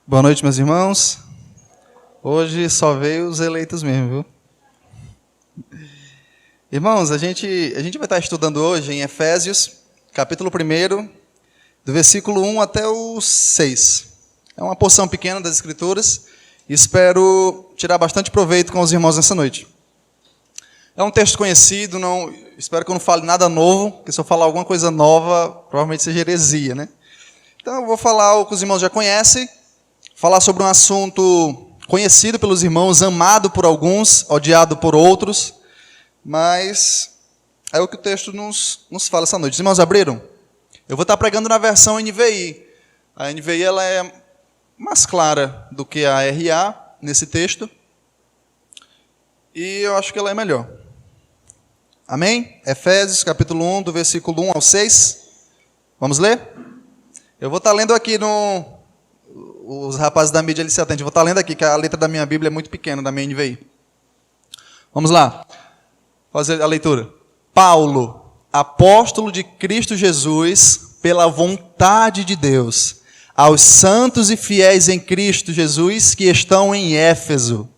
Boa noite, meus irmãos. Hoje só veio os eleitos mesmo, viu? Irmãos, a gente vai estar estudando hoje em Efésios, capítulo 1, do versículo 1 até o 6. É uma porção pequena das Escrituras e espero tirar bastante proveito com os irmãos nessa noite. É um texto conhecido, espero que eu não fale nada novo, porque se eu falar alguma coisa nova, provavelmente seja heresia, né? Então eu vou falar o que os irmãos já conhecem, falar sobre um assunto conhecido pelos irmãos, amado por alguns, odiado por outros, mas é o que o texto nos fala essa noite. Os irmãos abriram? Eu vou estar pregando na versão NVI. A NVI ela é mais clara do que a RA nesse texto, e eu acho que ela é melhor. Amém? Efésios, capítulo 1, do versículo 1 ao 6. Vamos ler? Eu vou estar lendo aqui Os rapazes da mídia, eles se atendem. Eu vou estar lendo aqui, que a letra da minha Bíblia é muito pequena, da minha NVI. Vamos lá. Fazer a leitura. Paulo, apóstolo de Cristo Jesus, pela vontade de Deus, aos santos e fiéis em Cristo Jesus que estão em Éfeso.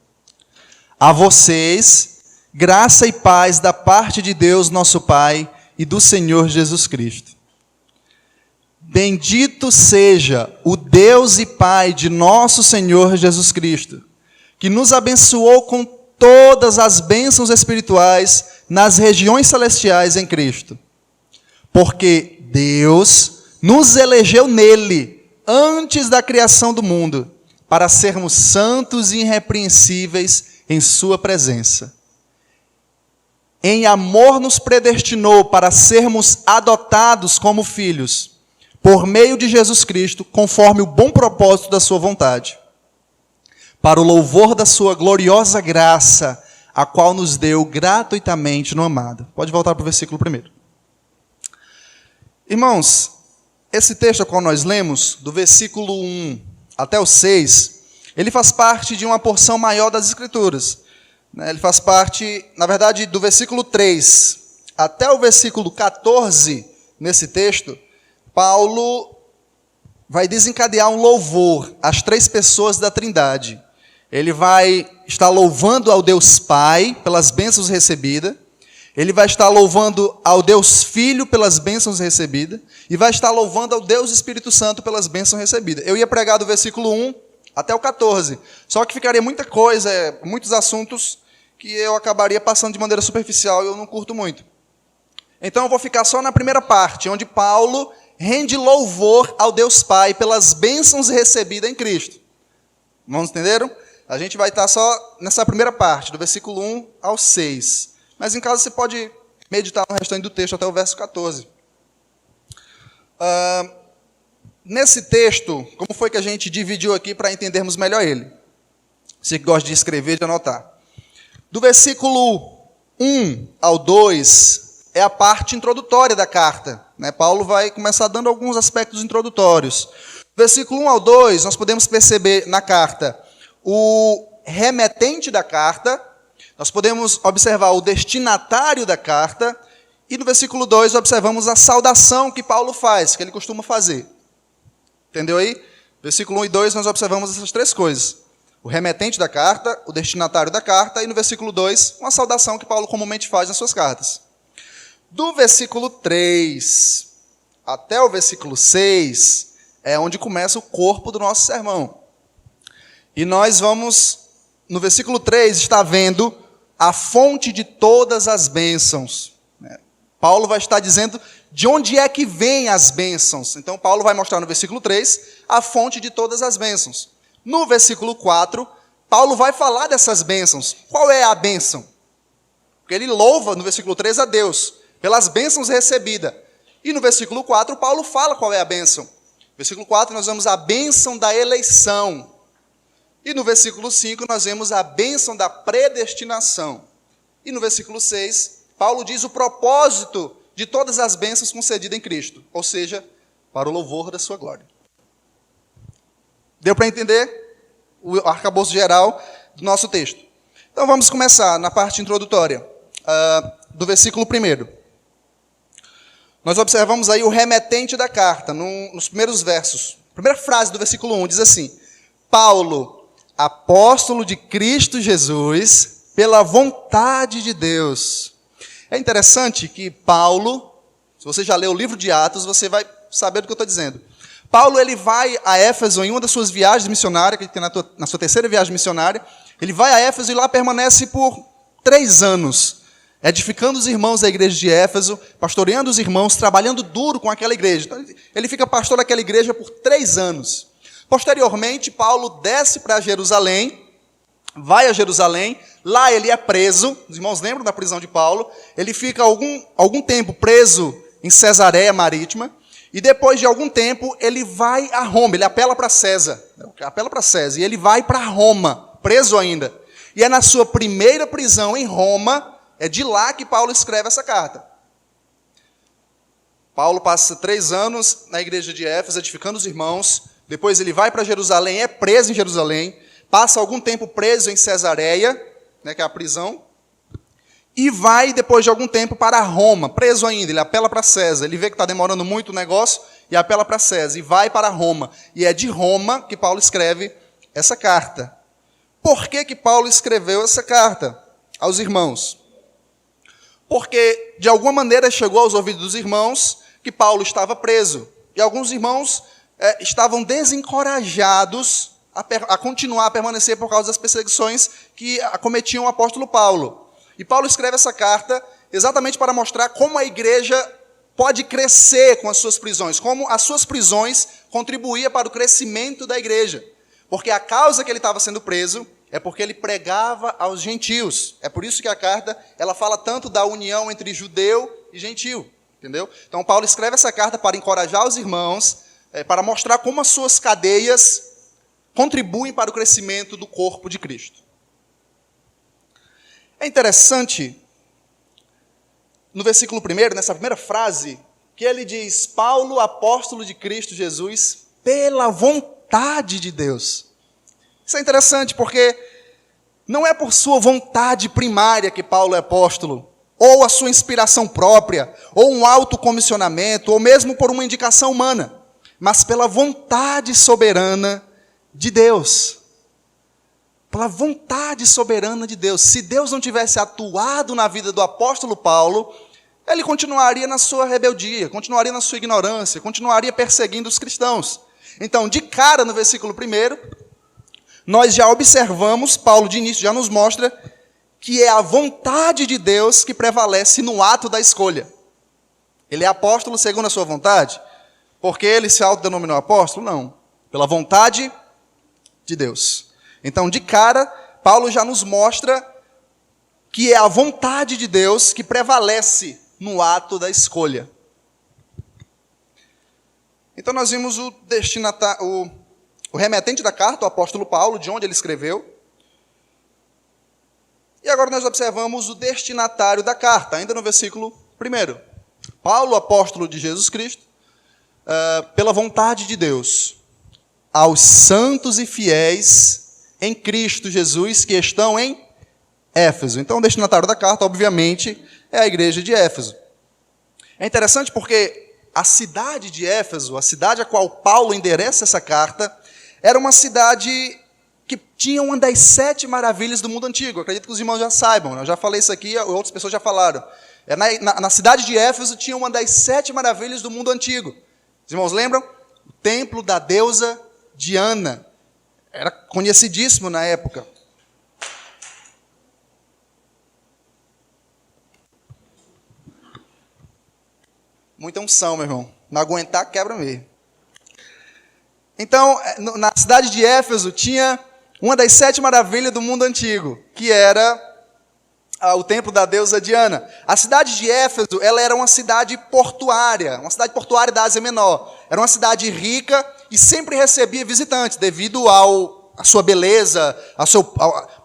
A vocês, graça e paz da parte de Deus, nosso Pai, e do Senhor Jesus Cristo. Bendito seja o Deus e Pai de nosso Senhor Jesus Cristo, que nos abençoou com todas as bênçãos espirituais nas regiões celestiais em Cristo. Porque Deus nos elegeu nele, antes da criação do mundo, para sermos santos e irrepreensíveis em sua presença. Em amor nos predestinou para sermos adotados como filhos, por meio de Jesus Cristo, conforme o bom propósito da sua vontade, para o louvor da sua gloriosa graça, a qual nos deu gratuitamente no amado. Pode voltar para o versículo 1. Irmãos, esse texto ao qual nós lemos, do versículo 1 até o 6, ele faz parte de uma porção maior das Escrituras. Ele faz parte, na verdade, do versículo 3 até o versículo 14, nesse texto, Paulo vai desencadear um louvor às três pessoas da Trindade. Ele vai estar louvando ao Deus Pai pelas bênçãos recebidas, ele vai estar louvando ao Deus Filho pelas bênçãos recebidas, e vai estar louvando ao Deus Espírito Santo pelas bênçãos recebidas. Eu ia pregar do versículo 1 até o 14, só que ficaria muita coisa, muitos assuntos que eu acabaria passando de maneira superficial e eu não curto muito. Então eu vou ficar só na primeira parte, onde Paulo rende louvor ao Deus Pai pelas bênçãos recebidas em Cristo. Vamos entenderam? A gente vai estar só nessa primeira parte, do versículo 1 ao 6. Mas em casa você pode meditar no restante do texto até o verso 14. Nesse texto, como foi que a gente dividiu aqui para entendermos melhor ele? Você que gosta de escrever, de anotar. Do versículo 1 ao 2 é a parte introdutória da carta. Paulo vai começar dando alguns aspectos introdutórios. Versículo 1 ao 2, nós podemos perceber na carta o remetente da carta, nós podemos observar o destinatário da carta, e no versículo 2 observamos a saudação que Paulo faz, que ele costuma fazer. Entendeu aí? Versículo 1 e 2 nós observamos essas três coisas. O remetente da carta, o destinatário da carta, e no versículo 2, uma saudação que Paulo comumente faz nas suas cartas. Do versículo 3 até o versículo 6 é onde começa o corpo do nosso sermão. E nós vamos, no versículo 3, estar vendo a fonte de todas as bênçãos. Paulo vai estar dizendo de onde é que vêm as bênçãos. Então, Paulo vai mostrar no versículo 3 a fonte de todas as bênçãos. No versículo 4, Paulo vai falar dessas bênçãos. Qual é a bênção? Porque ele louva, no versículo 3, a Deus pelas bênçãos recebidas. E no versículo 4, Paulo fala qual é a bênção. No versículo 4, nós vemos a bênção da eleição. E no versículo 5, nós vemos a bênção da predestinação. E no versículo 6, Paulo diz o propósito de todas as bênçãos concedidas em Cristo, ou seja, para o louvor da sua glória. Deu para entender o arcabouço geral do nosso texto? Então vamos começar na parte introdutória, do versículo 1. Nós observamos aí o remetente da carta, nos primeiros versos. A primeira frase do versículo 1 diz assim: Paulo, apóstolo de Cristo Jesus, pela vontade de Deus. É interessante que Paulo, se você já leu o livro de Atos, você vai saber do que eu estou dizendo. Paulo, ele vai a Éfeso em uma das suas viagens missionárias, que tem na sua terceira viagem missionária. Ele vai a Éfeso e lá permanece por 3 anos, edificando os irmãos da igreja de Éfeso, pastoreando os irmãos, trabalhando duro com aquela igreja. Então, ele fica pastor daquela igreja por 3 anos. Posteriormente, Paulo desce para Jerusalém, vai a Jerusalém, lá ele é preso. Os irmãos lembram da prisão de Paulo? Ele fica algum tempo preso em Cesareia Marítima, e depois de algum tempo ele vai a Roma, ele apela para César, e ele vai para Roma, preso ainda. E é na sua primeira prisão em Roma, é de lá que Paulo escreve essa carta. Paulo passa 3 anos na igreja de Éfeso, edificando os irmãos, depois ele vai para Jerusalém, é preso em Jerusalém, passa algum tempo preso em Cesareia, que é a prisão, e vai, depois de algum tempo, para Roma, preso ainda. Ele apela para César, ele vê que está demorando muito o negócio, e apela para César, e vai para Roma. E é de Roma que Paulo escreve essa carta. Por que Paulo escreveu essa carta aos irmãos? Porque, de alguma maneira, chegou aos ouvidos dos irmãos que Paulo estava preso. E alguns irmãos estavam desencorajados a continuar a permanecer por causa das perseguições que acometiam o apóstolo Paulo. E Paulo escreve essa carta exatamente para mostrar como a igreja pode crescer com as suas prisões, como as suas prisões contribuíam para o crescimento da igreja. Porque a causa que ele estava sendo preso é porque ele pregava aos gentios. É por isso que a carta ela fala tanto da união entre judeu e gentio. Entendeu? Então Paulo escreve essa carta para encorajar os irmãos, para mostrar como as suas cadeias contribuem para o crescimento do corpo de Cristo. É interessante, no versículo 1, nessa primeira frase, que ele diz, Paulo, apóstolo de Cristo Jesus, pela vontade de Deus. Isso é interessante, porque não é por sua vontade primária que Paulo é apóstolo, ou a sua inspiração própria, ou um autocomissionamento, ou mesmo por uma indicação humana, mas pela vontade soberana de Deus. Pela vontade soberana de Deus. Se Deus não tivesse atuado na vida do apóstolo Paulo, ele continuaria na sua rebeldia, continuaria na sua ignorância, continuaria perseguindo os cristãos. Então, de cara, no versículo 1, nós já observamos, Paulo de início já nos mostra, que é a vontade de Deus que prevalece no ato da escolha. Ele é apóstolo segundo a sua vontade? Porque ele se autodenominou apóstolo? Não. Pela vontade de Deus. Então, de cara, Paulo já nos mostra que é a vontade de Deus que prevalece no ato da escolha. Então, nós vimos o remetente da carta, o apóstolo Paulo, de onde ele escreveu. E agora nós observamos o destinatário da carta, ainda no versículo 1. Paulo, apóstolo de Jesus Cristo, pela vontade de Deus, aos santos e fiéis em Cristo Jesus, que estão em Éfeso. Então, o destinatário da carta, obviamente, é a igreja de Éfeso. É interessante porque a cidade de Éfeso, a cidade a qual Paulo endereça essa carta, era uma cidade que tinha uma das 7 maravilhas do mundo antigo. Eu acredito que os irmãos já saibam, eu já falei isso aqui, outras pessoas já falaram. Na cidade de Éfeso tinha uma das 7 maravilhas do mundo antigo. Os irmãos lembram? O templo da deusa Diana. Era conhecidíssimo na época. Muita unção, meu irmão. Não aguentar, quebra mesmo. Então, na cidade de Éfeso, tinha uma das 7 maravilhas do mundo antigo, que era o templo da deusa Diana. A cidade de Éfeso, ela era uma cidade portuária da Ásia Menor. Era uma cidade rica e sempre recebia visitantes, devido à sua beleza,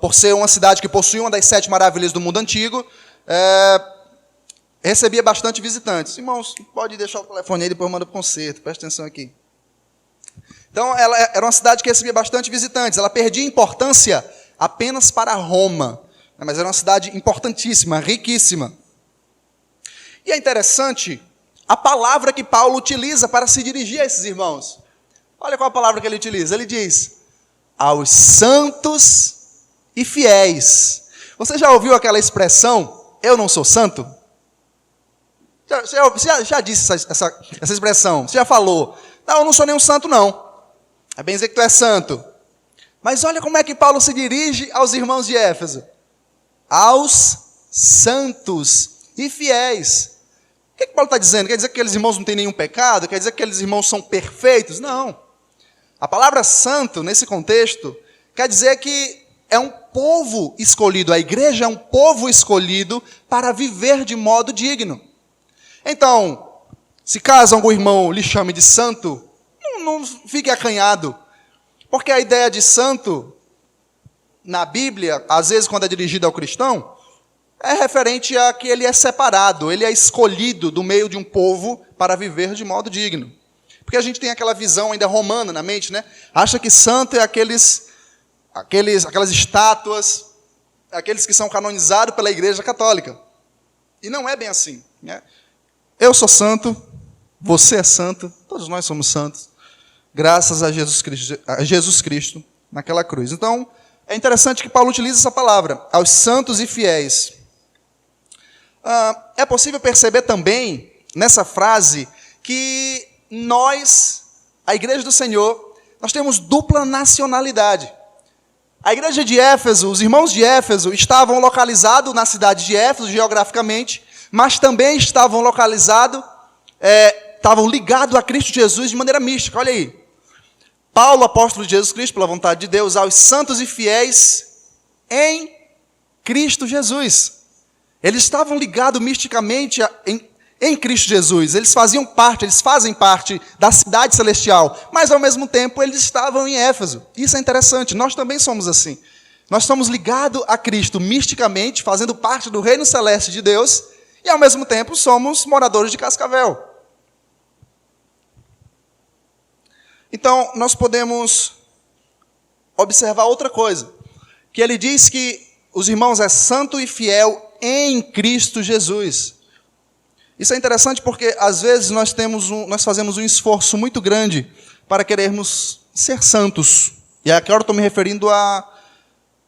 por ser uma cidade que possuía uma das 7 maravilhas do mundo antigo, recebia bastante visitantes. Irmãos, pode deixar o telefone aí, depois eu mando para o concerto, presta atenção aqui. Então, ela era uma cidade que recebia bastante visitantes. Ela perdia importância apenas para Roma, mas era uma cidade importantíssima, riquíssima. E é interessante a palavra que Paulo utiliza para se dirigir a esses irmãos. Olha qual a palavra que ele utiliza. Ele diz, aos santos e fiéis. Você já ouviu aquela expressão, eu não sou santo? Já disse essa expressão, você já falou, não, eu não sou nenhum santo não. É bem dizer que tu é santo. Mas olha como é que Paulo se dirige aos irmãos de Éfeso. Aos santos e fiéis. O que Paulo está dizendo? Quer dizer que aqueles irmãos não têm nenhum pecado? Quer dizer que aqueles irmãos são perfeitos? Não. A palavra santo, nesse contexto, quer dizer que é um povo escolhido. A igreja é um povo escolhido para viver de modo digno. Então, se caso algum irmão lhe chame de santo, não fique acanhado. Porque a ideia de santo, na Bíblia, às vezes quando é dirigida ao cristão, é referente a que ele é separado, ele é escolhido do meio de um povo para viver de modo digno. Porque a gente tem aquela visão ainda romana na mente, né? Acha que santo é aquelas estátuas, aqueles que são canonizados pela Igreja Católica. E não é bem assim, né? Eu sou santo, você é santo, todos nós somos santos, graças a Jesus Cristo naquela cruz. Então, é interessante que Paulo utilize essa palavra, aos santos e fiéis. É possível perceber também, nessa frase, que nós, a igreja do Senhor, nós temos dupla nacionalidade. A igreja de Éfeso, os irmãos de Éfeso, estavam localizados na cidade de Éfeso, geograficamente, mas também estavam localizados, estavam ligados a Cristo Jesus de maneira mística. Olha aí. Paulo, apóstolo de Jesus Cristo, pela vontade de Deus, aos santos e fiéis em Cristo Jesus. Eles estavam ligados misticamente em Cristo Jesus. Eles fazem parte da cidade celestial, mas ao mesmo tempo eles estavam em Éfeso. Isso é interessante, nós também somos assim. Nós somos ligados a Cristo misticamente, fazendo parte do reino celeste de Deus, e ao mesmo tempo somos moradores de Cascavel. Então, nós podemos observar outra coisa, que ele diz que os irmãos é santo e fiel em Cristo Jesus. Isso é interessante porque, às vezes, nós fazemos um esforço muito grande para querermos ser santos. E agora eu estou me referindo a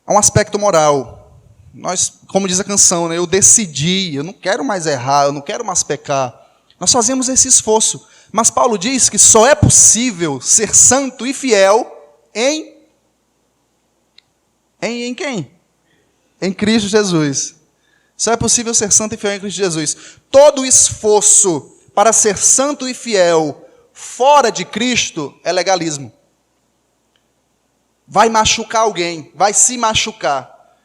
um aspecto moral. Nós, como diz a canção, né, eu decidi, eu não quero mais errar, eu não quero mais pecar. Nós fazemos esse esforço. Mas Paulo diz que só é possível ser santo e fiel em quem? Em Cristo Jesus. Só é possível ser santo e fiel em Cristo Jesus. Todo esforço para ser santo e fiel fora de Cristo é legalismo. Vai machucar alguém, vai se machucar.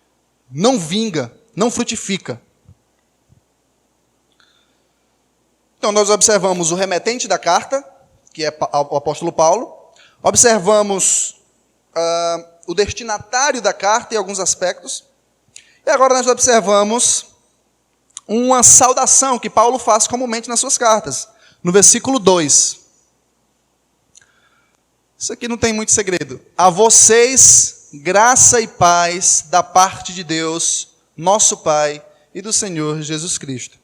Não vinga, não frutifica. Então, nós observamos o remetente da carta, que é o apóstolo Paulo. Observamos o destinatário da carta em alguns aspectos. E agora nós observamos uma saudação que Paulo faz comumente nas suas cartas. No versículo 2. Isso aqui não tem muito segredo. A vocês, graça e paz da parte de Deus, nosso Pai, e do Senhor Jesus Cristo.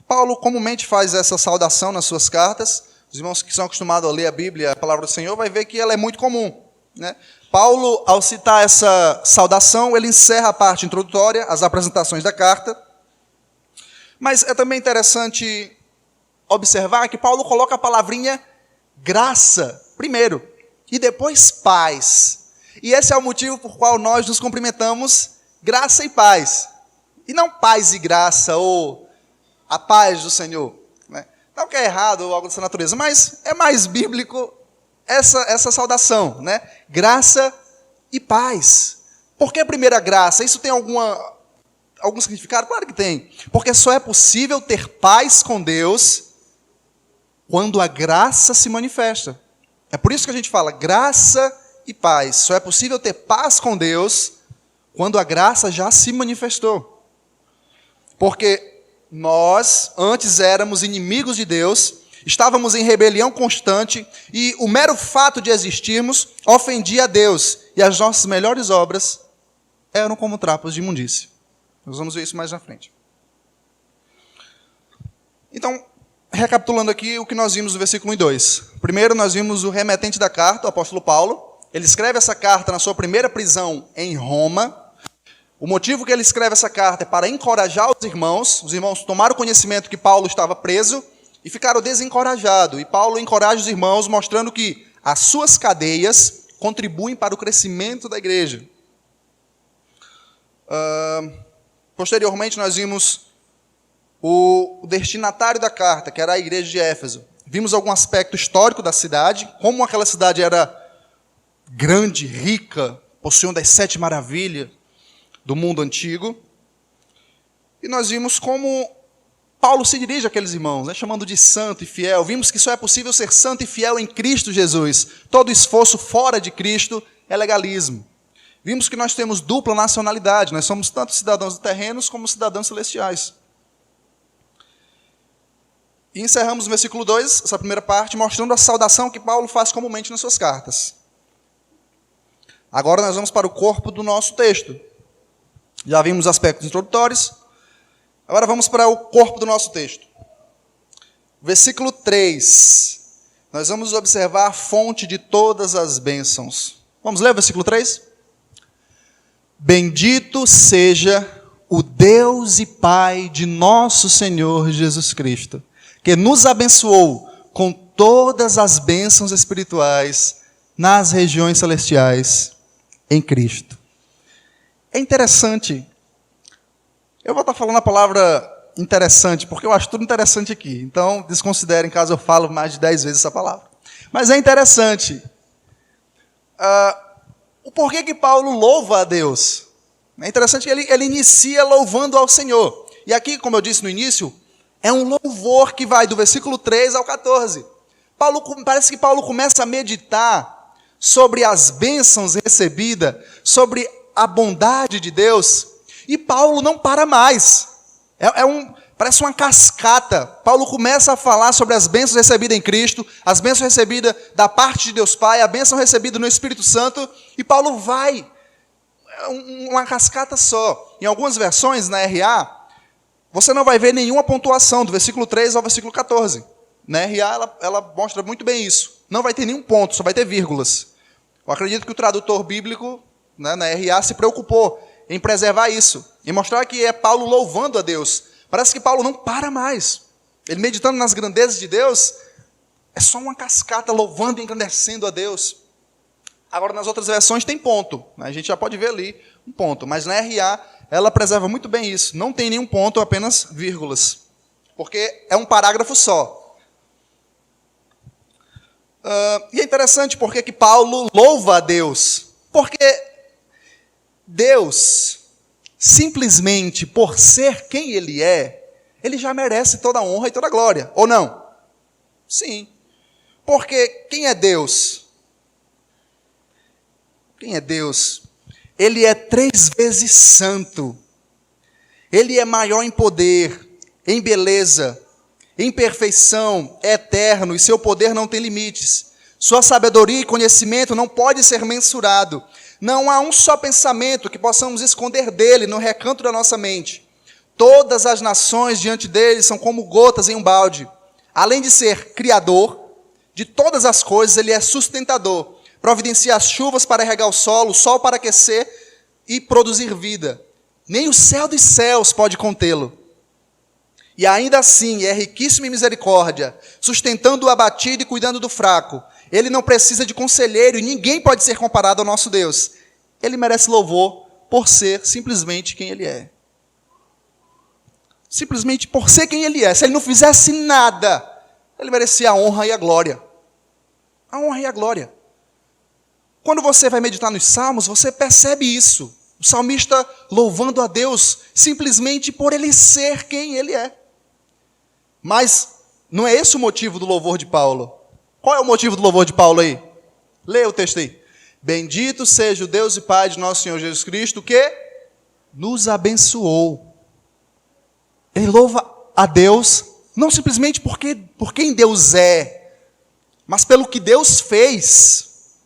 Paulo comumente faz essa saudação nas suas cartas. Os irmãos que são acostumados a ler a Bíblia, a palavra do Senhor, vai ver que ela é muito comum, né? Paulo, ao citar essa saudação, ele encerra a parte introdutória, as apresentações da carta. Mas é também interessante observar que Paulo coloca a palavrinha graça primeiro, e depois paz. E esse é o motivo por qual nós nos cumprimentamos graça e paz. E não paz e graça, ou a paz do Senhor, né? Não que é errado ou algo dessa natureza, mas é mais bíblico essa saudação, né? Graça e paz. Por que a primeira graça? Isso tem algum significado? Claro que tem. Porque só é possível ter paz com Deus quando a graça se manifesta. É por isso que a gente fala graça e paz. Só é possível ter paz com Deus quando a graça já se manifestou. Porque nós, antes éramos inimigos de Deus, estávamos em rebelião constante, e o mero fato de existirmos ofendia a Deus, e as nossas melhores obras eram como trapos de imundícia. Nós vamos ver isso mais na frente. Então, recapitulando aqui o que nós vimos no versículo 1 e 2. Primeiro, nós vimos o remetente da carta, o apóstolo Paulo. ele escreve essa carta na sua primeira prisão em Roma. O motivo que ele escreve essa carta é para encorajar os irmãos. Os irmãos tomaram conhecimento que Paulo estava preso e ficaram desencorajados. E Paulo encoraja os irmãos, mostrando que as suas cadeias contribuem para o crescimento da igreja. Posteriormente, nós vimos o destinatário da carta, que era a igreja de Éfeso. Vimos algum aspecto histórico da cidade, como aquela cidade era grande, rica, possuía uma das 7 maravilhas do mundo antigo. E nós vimos como Paulo se dirige àqueles irmãos, né, chamando de santo e fiel. Vimos que só é possível ser santo e fiel em Cristo Jesus. Todo esforço fora de Cristo é legalismo. Vimos que nós temos dupla nacionalidade. Nós somos tanto cidadãos terrenos como cidadãos celestiais. E encerramos no versículo 2, essa primeira parte, mostrando a saudação que Paulo faz comumente nas suas cartas. Agora nós vamos para o corpo do nosso texto. Já vimos os aspectos introdutórios. Agora vamos para o corpo do nosso texto. Versículo 3. Nós vamos observar a fonte de todas as bênçãos. Vamos ler o versículo 3? Bendito seja o Deus e Pai de nosso Senhor Jesus Cristo, que nos abençoou com todas as bênçãos espirituais nas regiões celestiais em Cristo. É interessante. Eu vou estar falando a palavra interessante, porque eu acho tudo interessante aqui. Então, desconsiderem caso eu falo mais de 10 vezes essa palavra. Mas é interessante. O porquê que Paulo louva a Deus. É interessante que ele inicia louvando ao Senhor. E aqui, como eu disse no início, é um louvor que vai do versículo 3 ao 14. Parece que Paulo começa a meditar sobre as bênçãos recebidas, sobre a bondade de Deus, e Paulo não para mais. Parece uma cascata. Paulo começa a falar sobre as bênçãos recebidas em Cristo, as bênçãos recebidas da parte de Deus Pai, a bênção recebida no Espírito Santo, e Paulo vai, uma cascata só. Em algumas versões, na RA, você não vai ver nenhuma pontuação, do versículo 3 ao versículo 14. Na RA, ela mostra muito bem isso. Não vai ter nenhum ponto, só vai ter vírgulas. Eu acredito que o tradutor bíblico, né, na RA, se preocupou em preservar isso, em mostrar que é Paulo louvando a Deus. Parece que Paulo não para mais. Ele meditando nas grandezas de Deus, é só uma cascata louvando e engrandecendo a Deus. Agora, nas outras versões tem ponto, né? A gente já pode ver ali um ponto, mas na RA, ela preserva muito bem isso. Não tem nenhum ponto, apenas vírgulas, porque é um parágrafo só. E é interessante porque que Paulo louva a Deus. Porque Deus, simplesmente por ser quem Ele é, Ele já merece toda a honra e toda a glória. Ou não? Sim. Porque quem é Deus? Quem é Deus? Ele é 3 vezes santo. Ele é maior em poder, em beleza, em perfeição, é eterno, e seu poder não tem limites. Sua sabedoria e conhecimento não pode ser mensurado. Não há um só pensamento que possamos esconder dele no recanto da nossa mente. Todas as nações diante dele são como gotas em um balde. Além de ser criador de todas as coisas, ele é sustentador. Providencia as chuvas para regar o sol para aquecer e produzir vida. Nem o céu dos céus pode contê-lo. E ainda assim é riquíssimo em misericórdia, sustentando o abatido e cuidando do fraco. Ele não precisa de conselheiro e ninguém pode ser comparado ao nosso Deus. Ele merece louvor por ser simplesmente quem Ele é. Simplesmente por ser quem Ele é. Se Ele não fizesse nada, Ele merecia a honra e a glória. A honra e a glória. Quando você vai meditar nos Salmos, você percebe isso. O salmista louvando a Deus simplesmente por Ele ser quem Ele é. Mas não é esse o motivo do louvor de Paulo. Qual é o motivo do louvor de Paulo aí? Leia o texto aí. Bendito seja o Deus e Pai de nosso Senhor Jesus Cristo, que nos abençoou. Ele louva a Deus, não simplesmente por quem Deus é, mas pelo que Deus fez.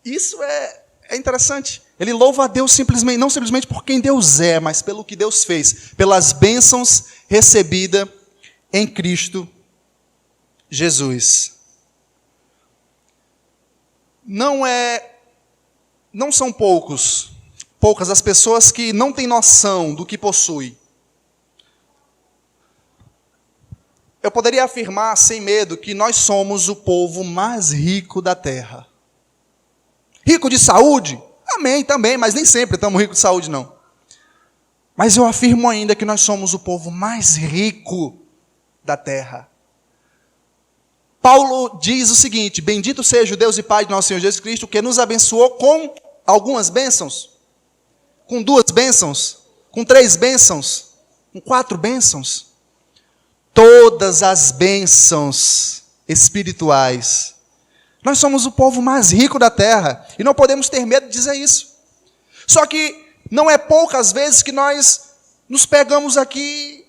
Isso é interessante. Ele louva a Deus simplesmente, não simplesmente por quem Deus é, mas pelo que Deus fez, pelas bênçãos recebidas em Cristo Jesus. não são poucas as pessoas que não têm noção do que possui. Eu poderia afirmar sem medo que nós somos o povo mais rico da terra. Rico de saúde? Amém, também, mas nem sempre estamos ricos de saúde, não. Mas eu afirmo ainda que nós somos o povo mais rico da terra. Paulo diz o seguinte: bendito seja o Deus e Pai de nosso Senhor Jesus Cristo, que nos abençoou com algumas bênçãos, com 2 bênçãos, com 3 bênçãos, com 4 bênçãos. Todas as bênçãos espirituais. Nós somos o povo mais rico da terra, e não podemos ter medo de dizer isso. Só que não é poucas vezes que nós nos pegamos aqui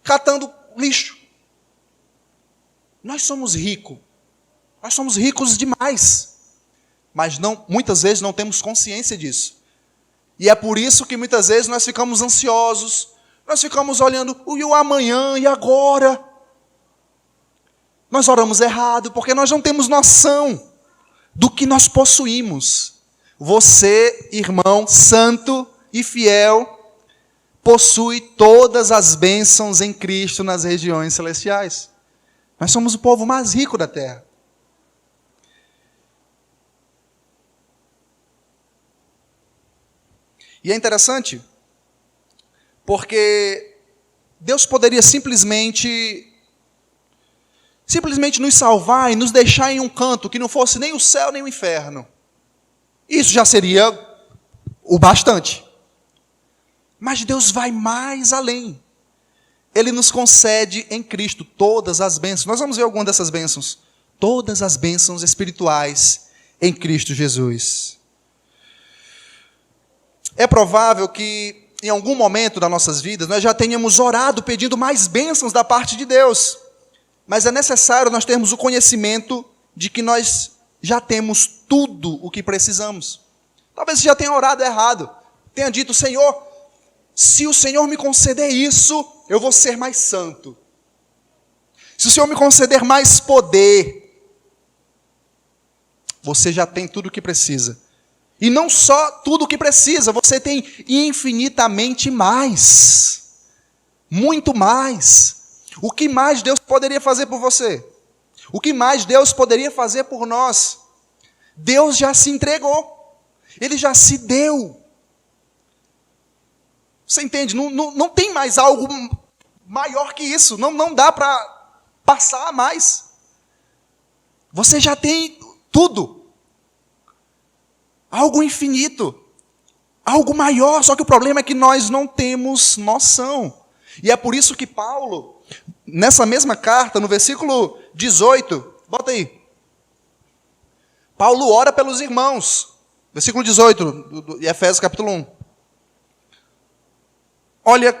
catando lixo. Nós somos ricos demais, mas muitas vezes não temos consciência disso. E é por isso que muitas vezes nós ficamos ansiosos, nós ficamos olhando, e o amanhã, e agora? Nós oramos errado, porque nós não temos noção do que nós possuímos. Você, irmão santo e fiel, possui todas as bênçãos em Cristo nas regiões celestiais. Nós somos o povo mais rico da terra. E é interessante, porque Deus poderia simplesmente nos salvar e nos deixar em um canto que não fosse nem o céu nem o inferno. Isso já seria o bastante. Mas Deus vai mais além. Ele nos concede em Cristo todas as bênçãos. Nós vamos ver algumas dessas bênçãos. Todas as bênçãos espirituais em Cristo Jesus. É provável que em algum momento das nossas vidas nós já tenhamos orado pedindo mais bênçãos da parte de Deus. Mas é necessário nós termos o conhecimento de que nós já temos tudo o que precisamos. Talvez você já tenha orado errado. Tenha dito: Senhor, se o Senhor me conceder isso, eu vou ser mais santo. Se o Senhor me conceder mais poder, você já tem tudo o que precisa. E não só tudo o que precisa, você tem infinitamente mais. Muito mais. O que mais Deus poderia fazer por você? O que mais Deus poderia fazer por nós? Deus já se entregou. Ele já se deu. Você entende? Não tem mais algo maior que isso. Não dá para passar a mais. Você já tem tudo. Algo infinito. Algo maior. Só que o problema é que nós não temos noção. E é por isso que Paulo, nessa mesma carta, no versículo 18, bota aí. Paulo ora pelos irmãos. Versículo 18, de Efésios capítulo 1. Olha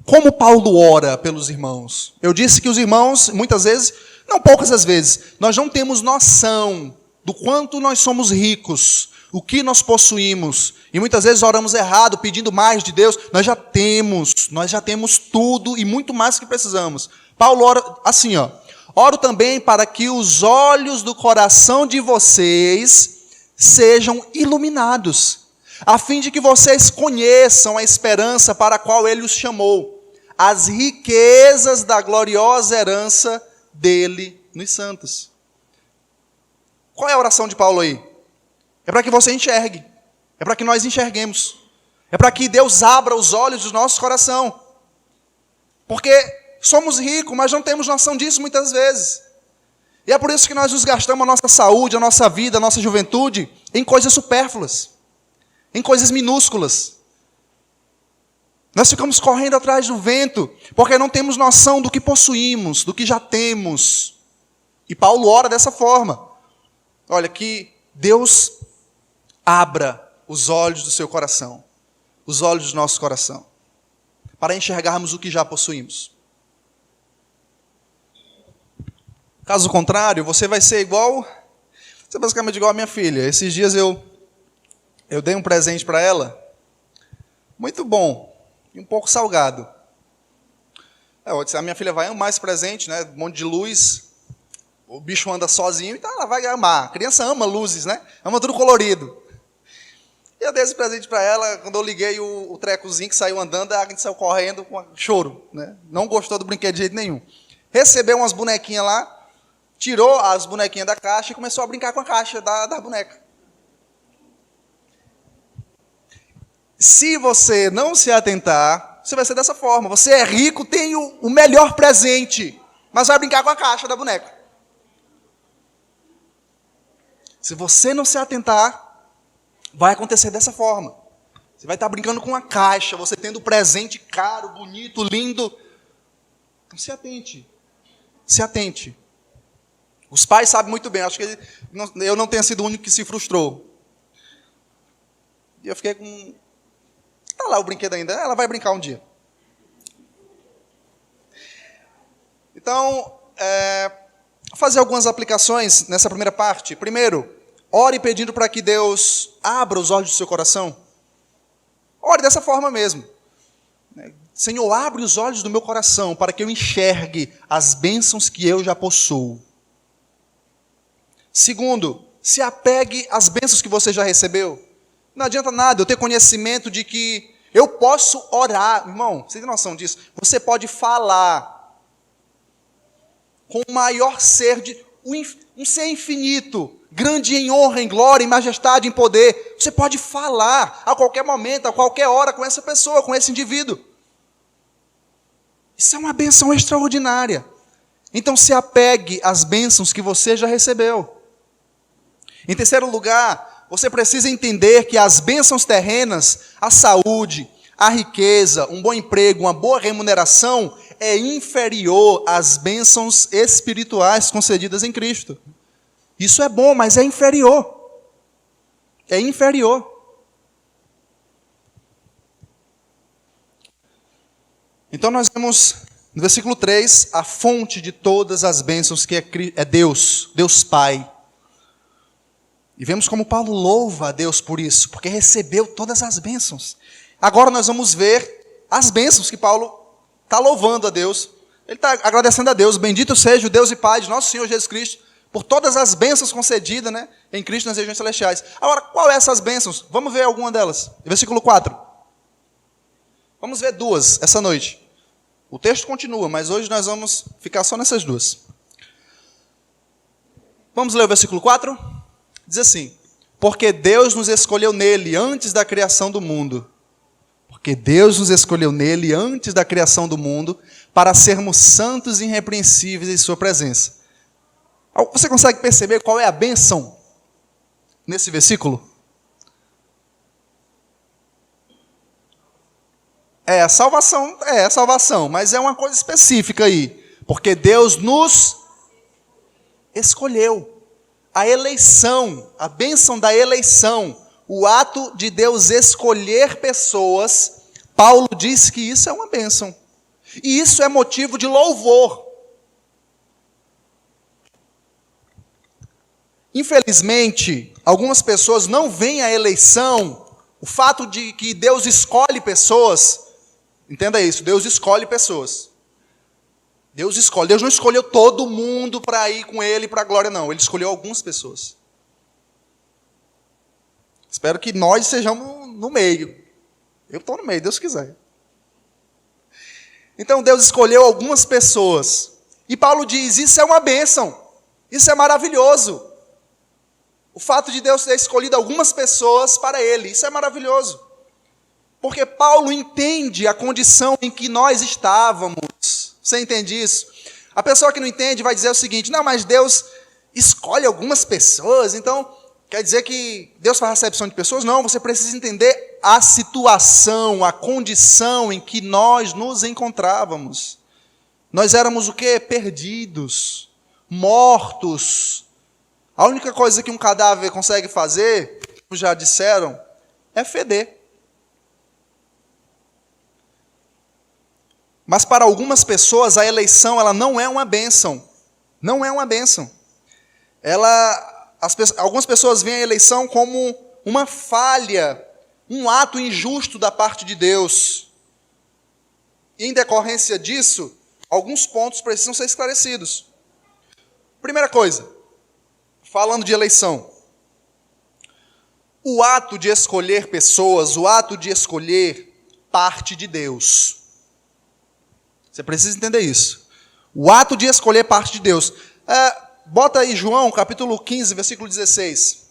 como Paulo ora pelos irmãos. Eu disse que os irmãos, muitas vezes, não poucas as vezes, nós não temos noção do quanto nós somos ricos, o que nós possuímos. E muitas vezes oramos errado, pedindo mais de Deus. Nós já temos tudo e muito mais que precisamos. Paulo ora assim, ó. Oro também para que os olhos do coração de vocês sejam iluminados, a fim de que vocês conheçam a esperança para a qual Ele os chamou, as riquezas da gloriosa herança dele nos santos. Qual é a oração de Paulo aí? É para que você enxergue, é para que nós enxerguemos, é para que Deus abra os olhos do nosso coração, porque somos ricos, mas não temos noção disso muitas vezes. E é por isso que nós nos gastamos a nossa saúde, a nossa vida, a nossa juventude em coisas supérfluas, em coisas minúsculas. Nós ficamos correndo atrás do vento, porque não temos noção do que possuímos, do que já temos. E Paulo ora dessa forma. Olha, que Deus abra os olhos do seu coração, os olhos do nosso coração, para enxergarmos o que já possuímos. Caso contrário, você vai ser basicamente igual a minha filha. Esses dias eu dei um presente para ela, muito bom, e um pouco salgado. Eu disse, a minha filha vai amar esse presente, né? Um monte de luz. o bicho anda sozinho, então ela vai amar. A criança ama luzes, né? Ama tudo colorido. E eu dei esse presente para ela, quando eu liguei o trecozinho que saiu andando, a gente saiu correndo com choro, né? Não gostou do brinquedo de jeito nenhum. Recebeu umas bonequinhas lá, tirou as bonequinhas da caixa e começou a brincar com a caixa da boneca. Se você não se atentar, você vai ser dessa forma. Você é rico, tem o melhor presente, mas vai brincar com a caixa da boneca. Se você não se atentar, vai acontecer dessa forma. Você vai estar brincando com uma caixa, você tendo presente caro, bonito, lindo. Então se atente. Se atente. Os pais sabem muito bem, acho que eu não tenho sido o único que se frustrou. E eu fiquei com... Está lá o brinquedo ainda, ela vai brincar um dia. Então, vou fazer algumas aplicações nessa primeira parte. Primeiro, ore pedindo para que Deus abra os olhos do seu coração. Ore dessa forma mesmo. Senhor, abre os olhos do meu coração para que eu enxergue as bênçãos que eu já possuo. Segundo, se apegue às bênçãos que você já recebeu. Não adianta nada eu ter conhecimento de que eu posso orar. Irmão, você tem noção disso? Você pode falar com o maior ser, um ser infinito, grande em honra, em glória, em majestade, em poder. Você pode falar a qualquer momento, a qualquer hora com essa pessoa, com esse indivíduo. Isso é uma bênção extraordinária. Então se apegue às bênçãos que você já recebeu. Em terceiro lugar, você precisa entender que as bênçãos terrenas, a saúde, a riqueza, um bom emprego, uma boa remuneração, é inferior às bênçãos espirituais concedidas em Cristo. Isso é bom, mas é inferior. É inferior. Então nós vemos no versículo 3, a fonte de todas as bênçãos que é Deus, Deus Pai. E vemos como Paulo louva a Deus por isso, porque recebeu todas as bênçãos. Agora nós vamos ver as bênçãos que Paulo está louvando a Deus. Ele está agradecendo a Deus. Bendito seja o Deus e Pai de nosso Senhor Jesus Cristo, por todas as bênçãos concedidas, né, em Cristo nas regiões celestiais. Agora, qual é essas bênçãos? Vamos ver alguma delas. Versículo 4. Vamos ver duas essa noite. O texto continua, mas hoje nós vamos ficar só nessas duas. Vamos ler o versículo 4? Diz assim: porque Deus nos escolheu nele antes da criação do mundo. Porque Deus nos escolheu nele antes da criação do mundo para sermos santos e irrepreensíveis em sua presença. Você consegue perceber qual é a bênção nesse versículo? A salvação, mas é uma coisa específica aí. Porque Deus nos escolheu. A eleição, a bênção da eleição, o ato de Deus escolher pessoas, Paulo diz que isso é uma bênção. E isso é motivo de louvor. Infelizmente, algumas pessoas não veem a eleição, o fato de que Deus escolhe pessoas. Entenda isso, Deus escolhe pessoas. Deus escolhe. Deus não escolheu todo mundo para ir com Ele para a glória, não. Ele escolheu algumas pessoas. Espero que nós sejamos no meio. Eu estou no meio, Deus quiser. Então Deus escolheu algumas pessoas. E Paulo diz, isso é uma bênção. Isso é maravilhoso. O fato de Deus ter escolhido algumas pessoas para Ele, isso é maravilhoso. Porque Paulo entende a condição em que nós estávamos. Você entende isso? A pessoa que não entende vai dizer o seguinte: não, mas Deus escolhe algumas pessoas, então quer dizer que Deus faz recepção de pessoas? Não, você precisa entender a situação, a condição em que nós nos encontrávamos. Nós éramos o quê? Perdidos, mortos. A única coisa que um cadáver consegue fazer, como já disseram, é feder. Mas para algumas pessoas a eleição ela não é uma bênção. Não é uma bênção. Algumas pessoas veem a eleição como uma falha, um ato injusto da parte de Deus. E em decorrência disso, alguns pontos precisam ser esclarecidos. Primeira coisa, falando de eleição. O ato de escolher pessoas, o ato de escolher parte de Deus. Você precisa entender isso. O ato de escolher parte de Deus. Bota aí João, capítulo 15, versículo 16.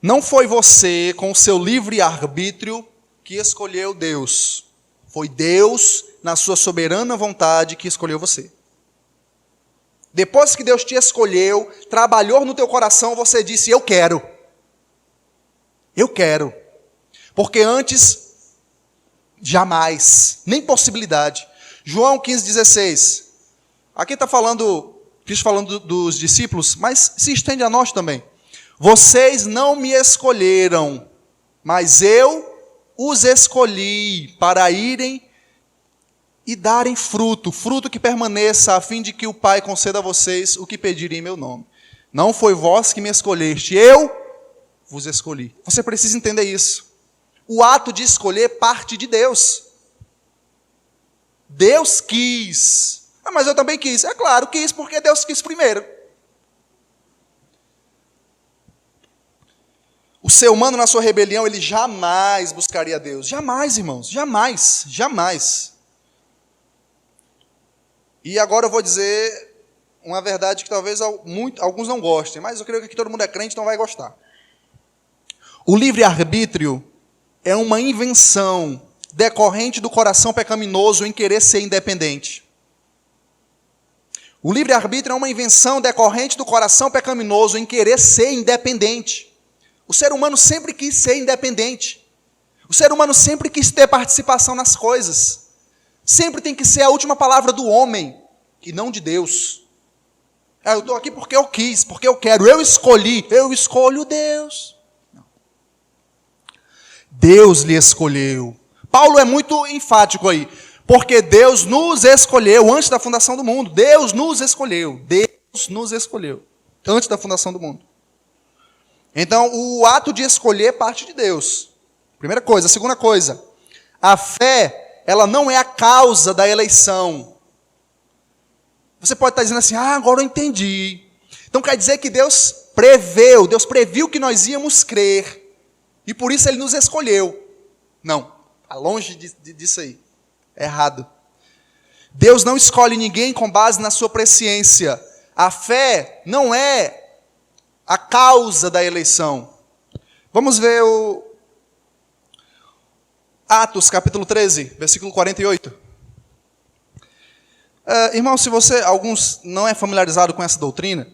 Não foi você, com o seu livre arbítrio, que escolheu Deus. Foi Deus, na sua soberana vontade, que escolheu você. Depois que Deus te escolheu, trabalhou no teu coração, você disse, eu quero. Eu quero. Porque antes, jamais, nem possibilidade. João 15, 16. Aqui está falando, Cristo falando dos discípulos, mas se estende a nós também. Vocês não me escolheram, mas eu os escolhi para irem e darem fruto, fruto que permaneça, a fim de que o Pai conceda a vocês o que pedirem em meu nome. Não foi vós que me escolheste, eu vos escolhi. Você precisa entender isso. O ato de escolher parte de Deus. Deus quis. Mas eu também quis. É claro, quis porque Deus quis primeiro. O ser humano, na sua rebelião, ele jamais buscaria Deus. Jamais, irmãos. Jamais. Jamais. E agora eu vou dizer uma verdade que talvez alguns não gostem, mas eu creio que aqui todo mundo é crente e não vai gostar. O livre-arbítrio é uma invenção decorrente do coração pecaminoso em querer ser independente. O livre-arbítrio é uma invenção decorrente do coração pecaminoso em querer ser independente. O ser humano sempre quis ser independente. O ser humano sempre quis ter participação nas coisas. Sempre tem que ser a última palavra do homem, e não de Deus. Eu estou aqui porque eu quis, porque eu quero, eu escolhi, eu escolho Deus. Não. Deus lhe escolheu. Paulo é muito enfático aí, porque Deus nos escolheu antes da fundação do mundo. Deus nos escolheu. Deus nos escolheu antes da fundação do mundo. Então, o ato de escolher parte de Deus. Primeira coisa. Segunda coisa, a fé, ela não é a causa da eleição. Você pode estar dizendo assim, agora eu entendi. Então quer dizer que Deus previu que nós íamos crer. E por isso Ele nos escolheu. Não, está longe disso aí. É errado. Deus não escolhe ninguém com base na sua presciência. A fé não é a causa da eleição. Vamos ver o Atos, capítulo 13, versículo 48. Irmão, se alguns não é familiarizado com essa doutrina,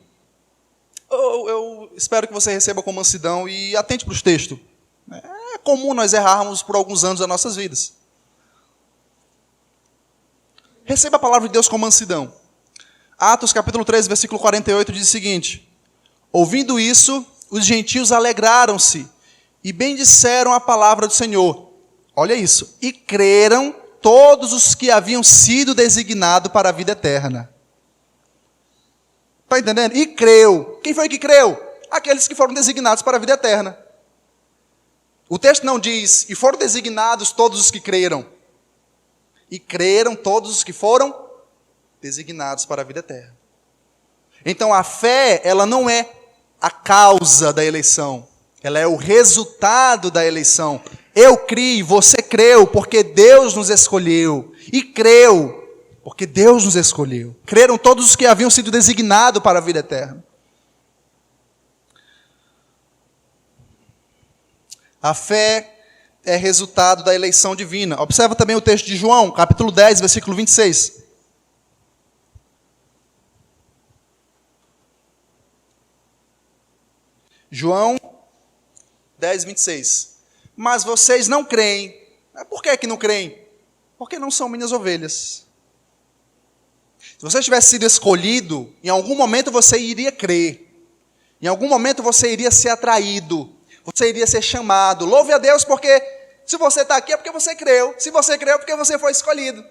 eu espero que você receba com mansidão e atente para os textos. É comum nós errarmos por alguns anos das nossas vidas. Receba a palavra de Deus com mansidão. Atos, capítulo 13, versículo 48, diz o seguinte: ouvindo isso, os gentios alegraram-se e bendisseram a palavra do Senhor. Olha isso. E creram todos os que haviam sido designados para a vida eterna. Está entendendo? E creu. Quem foi que creu? Aqueles que foram designados para a vida eterna. O texto não diz, e foram designados todos os que creram. E creram todos os que foram designados para a vida eterna. Então a fé, ela não é a causa da eleição. Ela é o resultado da eleição. Eu criei, você creu, porque Deus nos escolheu. E creu, porque Deus nos escolheu. Creram todos os que haviam sido designados para a vida eterna. A fé é resultado da eleição divina. Observa também o texto de João, capítulo 10, versículo 26. João 10, 26. Mas vocês não creem. Por que não creem? Porque não são minhas ovelhas. Se você tivesse sido escolhido, em algum momento você iria crer. Em algum momento você iria ser atraído. Você iria ser chamado. Louve a Deus porque se você está aqui é porque você creu. Se você creu é porque você foi escolhido.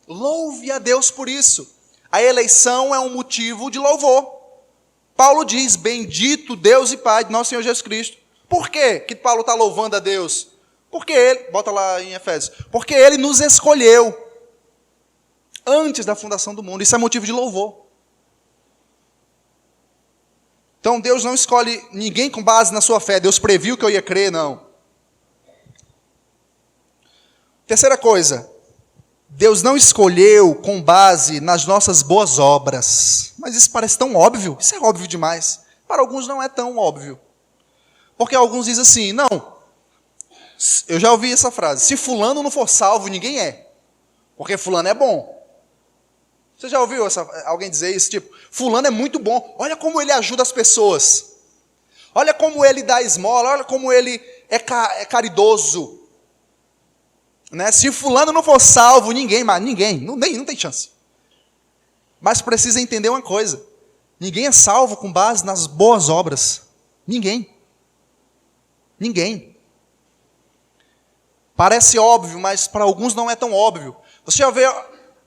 Louve a Deus por isso. A eleição é um motivo de louvor. Paulo diz, bendito Deus e Pai de nosso Senhor Jesus Cristo. Por quê que Paulo está louvando a Deus? Porque Ele, bota lá em Efésios, porque Ele nos escolheu antes da fundação do mundo. Isso é motivo de louvor. Então Deus não escolhe ninguém com base na sua fé. Deus previu que eu ia crer, não. Terceira coisa, Deus não escolheu com base nas nossas boas obras. Mas isso parece tão óbvio. Isso é óbvio demais. Para alguns não é tão óbvio. Porque alguns dizem assim, não, eu já ouvi essa frase, se fulano não for salvo, ninguém é. Porque fulano é bom. Você já ouviu alguém dizer isso? Tipo, fulano é muito bom, olha como ele ajuda as pessoas. Olha como ele dá esmola, olha como ele é caridoso. Né? Se fulano não for salvo, ninguém, não tem chance. Mas precisa entender uma coisa, ninguém é salvo com base nas boas obras. Ninguém. Parece óbvio, mas para alguns não é tão óbvio. Você já vê,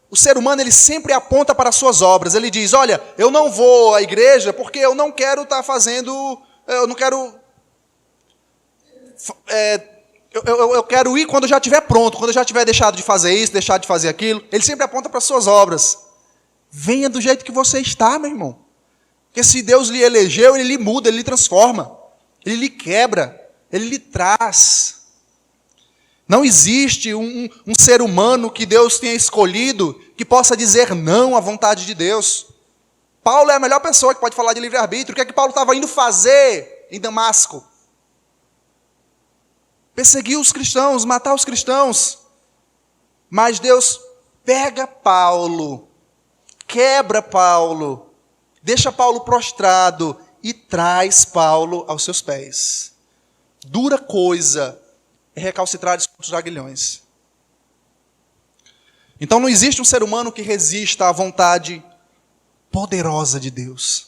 o ser humano ele sempre aponta para as suas obras. Ele diz, olha, eu não vou à igreja porque eu não quero estar fazendo, eu não quero, eu quero ir quando eu já estiver pronto, quando eu já tiver deixado de fazer isso, deixado de fazer aquilo. Ele sempre aponta para as suas obras. Venha do jeito que você está, meu irmão. Porque se Deus lhe elegeu, Ele lhe muda, Ele lhe transforma. Ele lhe quebra, Ele lhe traz. Não existe um ser humano que Deus tenha escolhido que possa dizer não à vontade de Deus. Paulo é a melhor pessoa que pode falar de livre-arbítrio. O que é que Paulo estava indo fazer em Damasco? Perseguir os cristãos, matar os cristãos. Mas Deus pega Paulo, quebra Paulo, deixa Paulo prostrado e traz Paulo aos seus pés. Dura coisa é recalcitrar contra os aguilhões. Então não existe um ser humano que resista à vontade poderosa de Deus.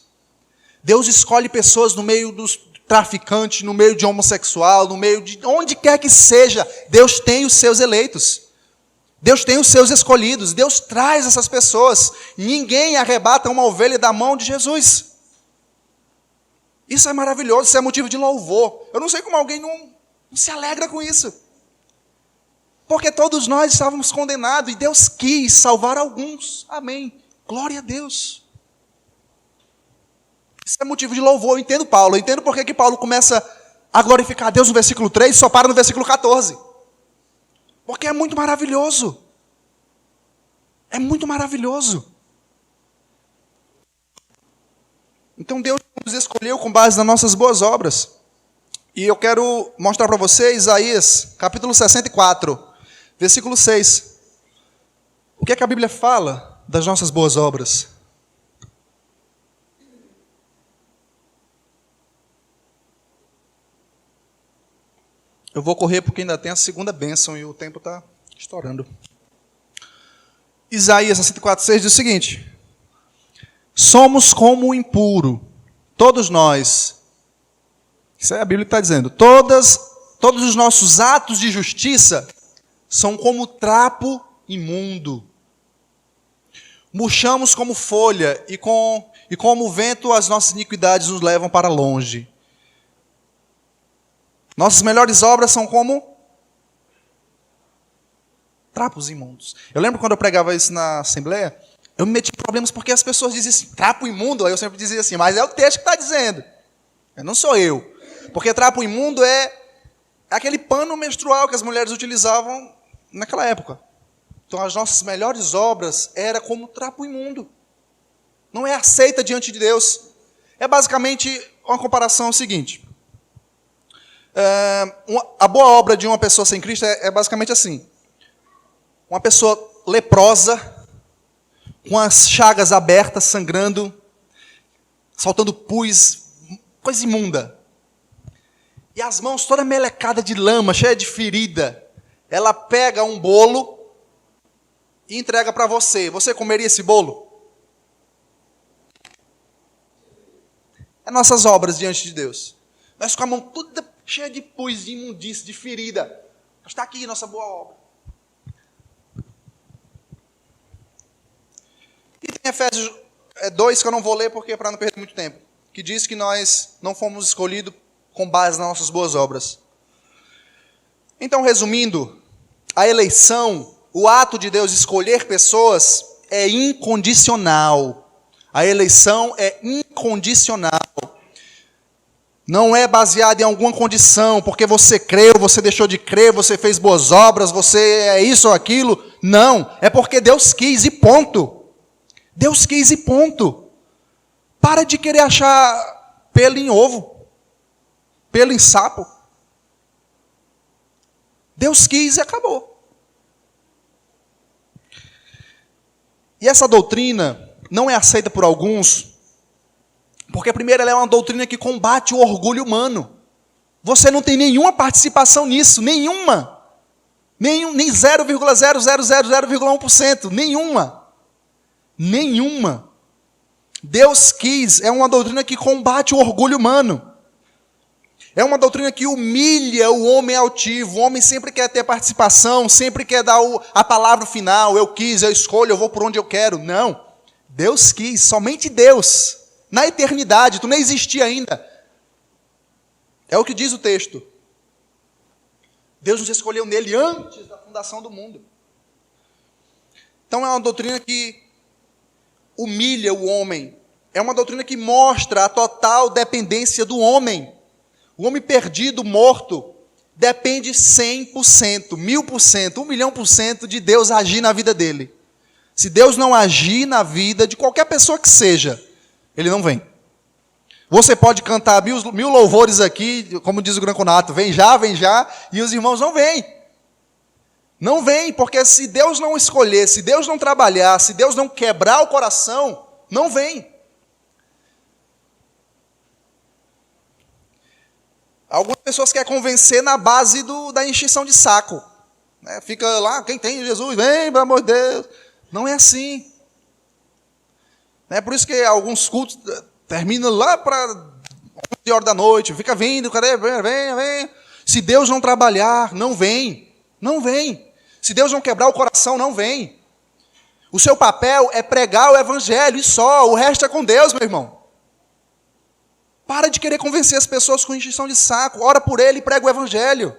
Deus escolhe pessoas no meio dos traficantes, no meio de homossexual, no meio de onde quer que seja. Deus tem os seus eleitos. Deus tem os seus escolhidos. Deus traz essas pessoas. Ninguém arrebata uma ovelha da mão de Jesus. Isso é maravilhoso, isso é motivo de louvor. Eu não sei como alguém não se alegra com isso. Porque todos nós estávamos condenados e Deus quis salvar alguns. Amém. Glória a Deus. Isso é motivo de louvor. Eu entendo Paulo. Eu entendo porque que Paulo começa a glorificar a Deus no versículo 3 e só para no versículo 14. Porque é muito maravilhoso. É muito maravilhoso. Então Deus nos escolheu com base nas nossas boas obras. E eu quero mostrar para você Isaías, capítulo 64, versículo 6. O que é que a Bíblia fala das nossas boas obras? Eu vou correr porque ainda tem a segunda bênção e o tempo está estourando. Isaías 64, 6 diz o seguinte: somos como o impuro, todos nós. Isso é a Bíblia que está dizendo. Todos os nossos atos de justiça são como trapo imundo. Murchamos como folha e como o vento as nossas iniquidades nos levam para longe. Nossas melhores obras são como trapos imundos. Eu lembro quando eu pregava isso na Assembleia, eu me meti em problemas porque as pessoas diziam assim, trapo imundo. Aí eu sempre dizia assim, mas é o texto que está dizendo. Não sou eu. Porque trapo imundo é aquele pano menstrual que as mulheres utilizavam naquela época. Então as nossas melhores obras eram como trapo imundo. Não é aceita diante de Deus. É basicamente uma comparação seguinte. A boa obra de uma pessoa sem Cristo é basicamente assim. Uma pessoa leprosa, com as chagas abertas, sangrando, saltando pus, coisa imunda. E as mãos toda melecada de lama, cheia de ferida. Ela pega um bolo e entrega para você. Você comeria esse bolo? É nossas obras diante de Deus. Nós com a mão toda cheia de pus, de imundície, de ferida. Está aqui nossa boa obra. E tem Efésios 2, que eu não vou ler porque para não perder muito tempo, que diz que nós não fomos escolhidos com base nas nossas boas obras. Então, resumindo, a eleição, o ato de Deus escolher pessoas, é incondicional. A eleição é incondicional. Não é baseada em alguma condição, porque você creu, você deixou de crer, você fez boas obras, você é isso ou aquilo. Não, é porque Deus quis e ponto. Deus quis e ponto. Para de querer achar pelo em ovo, pelo em sapo. Deus quis e acabou. E essa doutrina não é aceita por alguns, porque primeiro ela é uma doutrina que combate o orgulho humano. Você não tem nenhuma participação nisso, nenhuma. Nem 0,0000,1%, nenhuma. Nenhuma. Deus quis, é uma doutrina que combate o orgulho humano. É uma doutrina que humilha o homem altivo. O homem sempre quer ter participação, sempre quer dar a palavra final. Eu quis, eu escolho, eu vou por onde eu quero. Não. Deus quis, somente Deus. Na eternidade, tu nem existia ainda. É o que diz o texto. Deus nos escolheu nele antes da fundação do mundo. Então é uma doutrina que humilha o homem. É uma doutrina que mostra a total dependência do homem. O homem perdido, morto, depende 100%, 1000%, 1.000.000% de Deus agir na vida dele. Se Deus não agir na vida de qualquer pessoa que seja, ele não vem. Você pode cantar mil louvores aqui, como diz o Gran Conato, vem já, e os irmãos não vêm. Não vêm, porque se Deus não escolher, se Deus não trabalhar, se Deus não quebrar o coração, não vem. Algumas pessoas querem convencer na base da encheção de saco. Fica lá, quem tem Jesus, vem, pelo amor de Deus. Não é assim. É por isso que alguns cultos terminam lá para 11 horas da noite. Fica vindo, cadê? Vem. Se Deus não trabalhar, não vem. Não vem. Se Deus não quebrar o coração, não vem. O seu papel é pregar o evangelho e só. O resto é com Deus, meu irmão. Para de querer convencer as pessoas com encheção de saco. Ora por ele e prega o evangelho.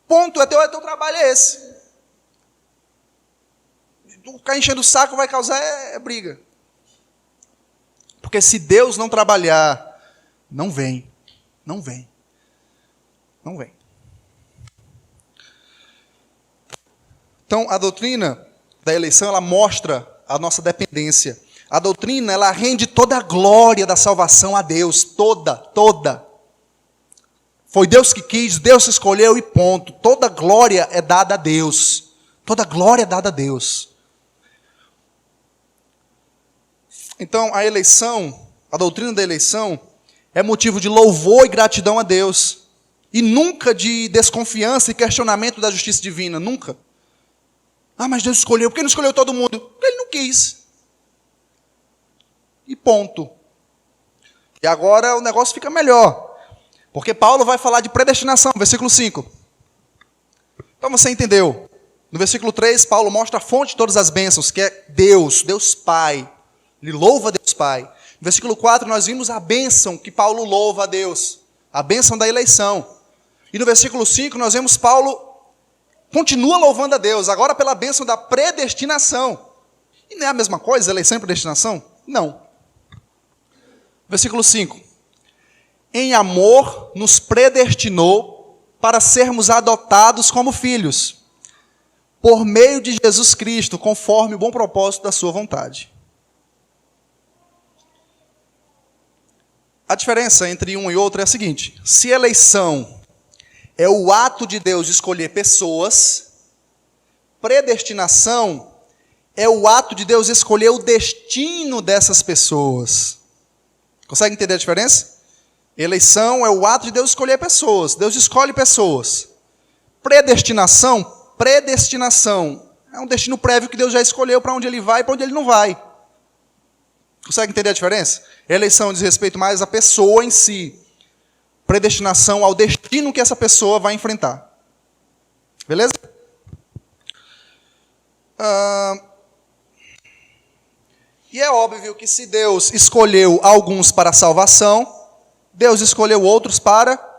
Ponto. Teu trabalho é esse. Tu ficar enchendo o saco vai causar briga. Porque se Deus não trabalhar, não vem. Não vem. Não vem. Então, a doutrina da eleição, ela mostra a nossa dependência. A doutrina, ela rende toda a glória da salvação a Deus, toda. Foi Deus que quis, Deus escolheu e ponto. Toda glória é dada a Deus. Toda glória é dada a Deus. Então, a eleição, a doutrina da eleição, é motivo de louvor e gratidão a Deus. E nunca de desconfiança e questionamento da justiça divina, nunca. Mas Deus escolheu, por que não escolheu todo mundo? Porque Ele não quis. E ponto. E agora o negócio fica melhor. Porque Paulo vai falar de predestinação, versículo 5. Então você entendeu. No versículo 3, Paulo mostra a fonte de todas as bênçãos, que é Deus, Deus Pai. Ele louva Deus Pai. No versículo 4, nós vimos a bênção que Paulo louva a Deus. A bênção da eleição. E no versículo 5, nós vemos Paulo continua louvando a Deus, agora pela bênção da predestinação. E não é a mesma coisa, eleição e predestinação? Não. Versículo 5. Em amor nos predestinou para sermos adotados como filhos, por meio de Jesus Cristo, conforme o bom propósito da sua vontade. A diferença entre um e outro é a seguinte: se eleição é o ato de Deus de escolher pessoas, predestinação é o ato de Deus escolher o destino dessas pessoas. Consegue entender a diferença? Eleição é o ato de Deus escolher pessoas. Deus escolhe pessoas. Predestinação é um destino prévio que Deus já escolheu para onde ele vai e para onde ele não vai. Consegue entender a diferença? Eleição diz respeito mais à pessoa em si. Predestinação ao destino que essa pessoa vai enfrentar. Beleza? E é óbvio que se Deus escolheu alguns para a salvação, Deus escolheu outros para...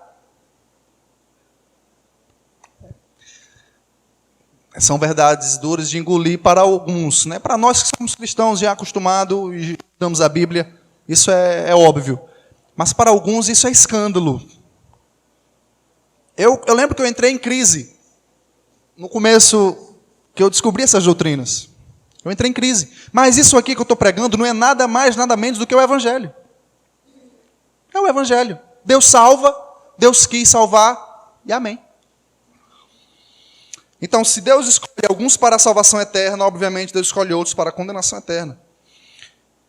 São verdades duras de engolir para alguns, né? Para nós que somos cristãos já acostumados e estudamos a Bíblia, isso é óbvio. Mas para alguns isso é escândalo. Eu lembro que eu entrei em crise no começo que eu descobri essas doutrinas. Eu entrei em crise. Mas isso aqui que eu estou pregando não é nada mais, nada menos do que o Evangelho. É o Evangelho. Deus salva, Deus quis salvar, e amém. Então, se Deus escolhe alguns para a salvação eterna, obviamente Deus escolhe outros para a condenação eterna.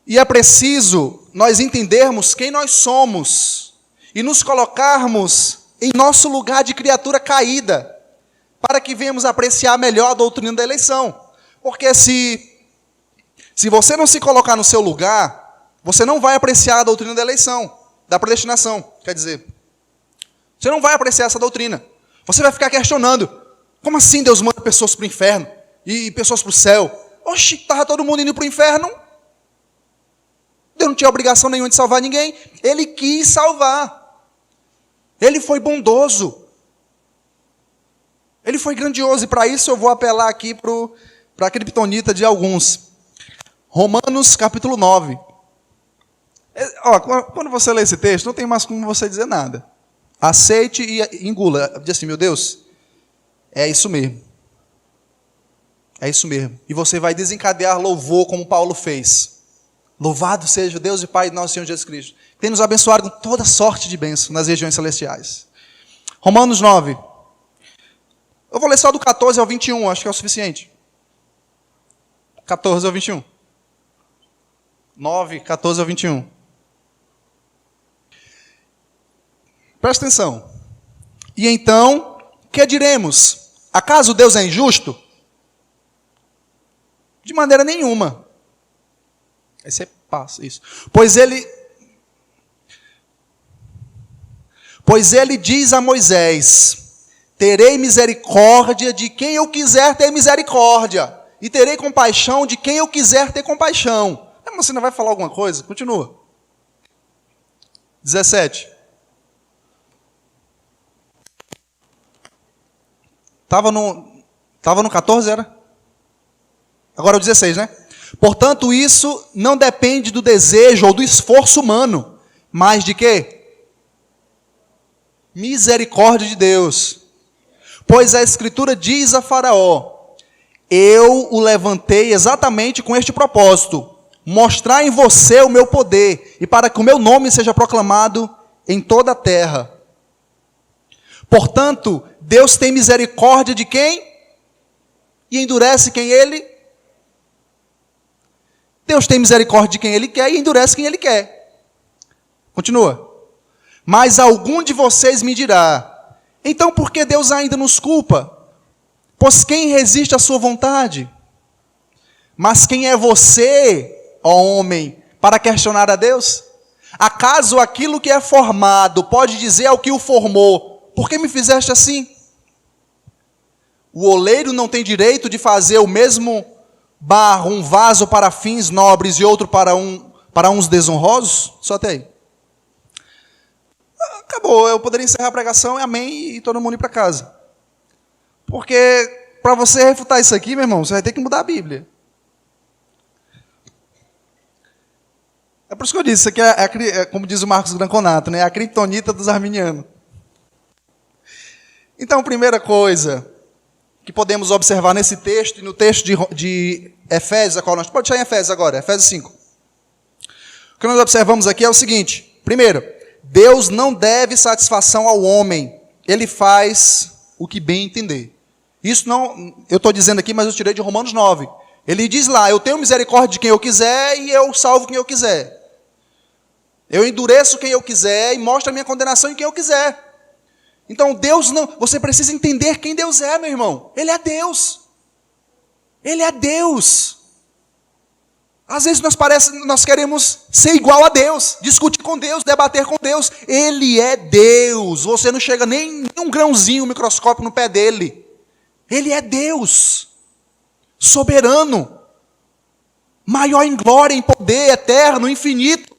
E é preciso nós entendermos quem nós somos e nos colocarmos em nosso lugar de criatura caída, para que venhamos apreciar melhor a doutrina da eleição. Porque se você não se colocar no seu lugar, você não vai apreciar a doutrina da eleição, da predestinação, quer dizer. Você não vai apreciar essa doutrina. Você vai ficar questionando, como assim Deus manda pessoas para o inferno e pessoas para o céu? Oxi, estava todo mundo indo para o inferno? Deus não tinha obrigação nenhuma de salvar ninguém. Ele quis salvar. Ele foi bondoso. Ele foi grandioso. E para isso eu vou apelar aqui para a criptonita de alguns. Romanos capítulo 9. Quando você lê esse texto, não tem mais como você dizer nada. Aceite e engula. Diz assim, meu Deus, é isso mesmo. É isso mesmo. E você vai desencadear louvor como Paulo fez. Louvado seja o Deus e Pai de nosso Senhor Jesus Cristo, que tem nos abençoado com toda sorte de bênção nas regiões celestiais. Romanos 9. Eu vou ler só do 14 ao 21, acho que é o suficiente. 14 ao 21. 9, 14 ao 21. Presta atenção. E então, que diremos? Acaso Deus é injusto? De maneira nenhuma. Aí você passa isso. Pois ele diz a Moisés, terei misericórdia de quem eu quiser ter misericórdia, e terei compaixão de quem eu quiser ter compaixão. Mas você não vai falar alguma coisa? Continua. 17. Estava no 14, era? Agora é o 16, né? Portanto, isso não depende do desejo ou do esforço humano, mas de quê? Misericórdia de Deus. Pois a Escritura diz a Faraó, eu o levantei exatamente com este propósito, mostrar em você o meu poder, e para que o meu nome seja proclamado em toda a terra. Portanto, Deus tem misericórdia de quem? E endurece quem Ele... Deus tem misericórdia de quem Ele quer e endurece quem Ele quer. Continua. Mas algum de vocês me dirá, então por que Deus ainda nos culpa? Pois quem resiste à sua vontade? Mas quem é você, ó homem, para questionar a Deus? Acaso aquilo que é formado pode dizer ao que o formou, por que me fizeste assim? O oleiro não tem direito de fazer o mesmo barro, um vaso para fins nobres e outro para uns desonrosos? Só até aí. Acabou, eu poderia encerrar a pregação, e amém, e todo mundo ir para casa. Porque, para você refutar isso aqui, meu irmão, você vai ter que mudar a Bíblia. É por isso que eu disse, isso aqui como diz o Marcos Granconato, né? A criptonita dos arminianos. Então, primeira coisa que podemos observar nesse texto, e no texto de Efésios, a qual nós... Pode deixar em Efésios agora, Efésios 5. O que nós observamos aqui é o seguinte. Primeiro, Deus não deve satisfação ao homem. Ele faz o que bem entender. Isso não... Eu estou dizendo aqui, mas eu tirei de Romanos 9. Ele diz lá, eu tenho misericórdia de quem eu quiser e eu salvo quem eu quiser. Eu endureço quem eu quiser e mostro a minha condenação em quem eu quiser. Então Deus não... Você precisa entender quem Deus é, meu irmão. Ele é Deus. Ele é Deus. Às vezes nós queremos ser igual a Deus, discutir com Deus, debater com Deus. Ele é Deus. Você não chega nem um grãozinho, um microscópio no pé dele. Ele é Deus. Soberano. Maior em glória, em poder, eterno, infinito.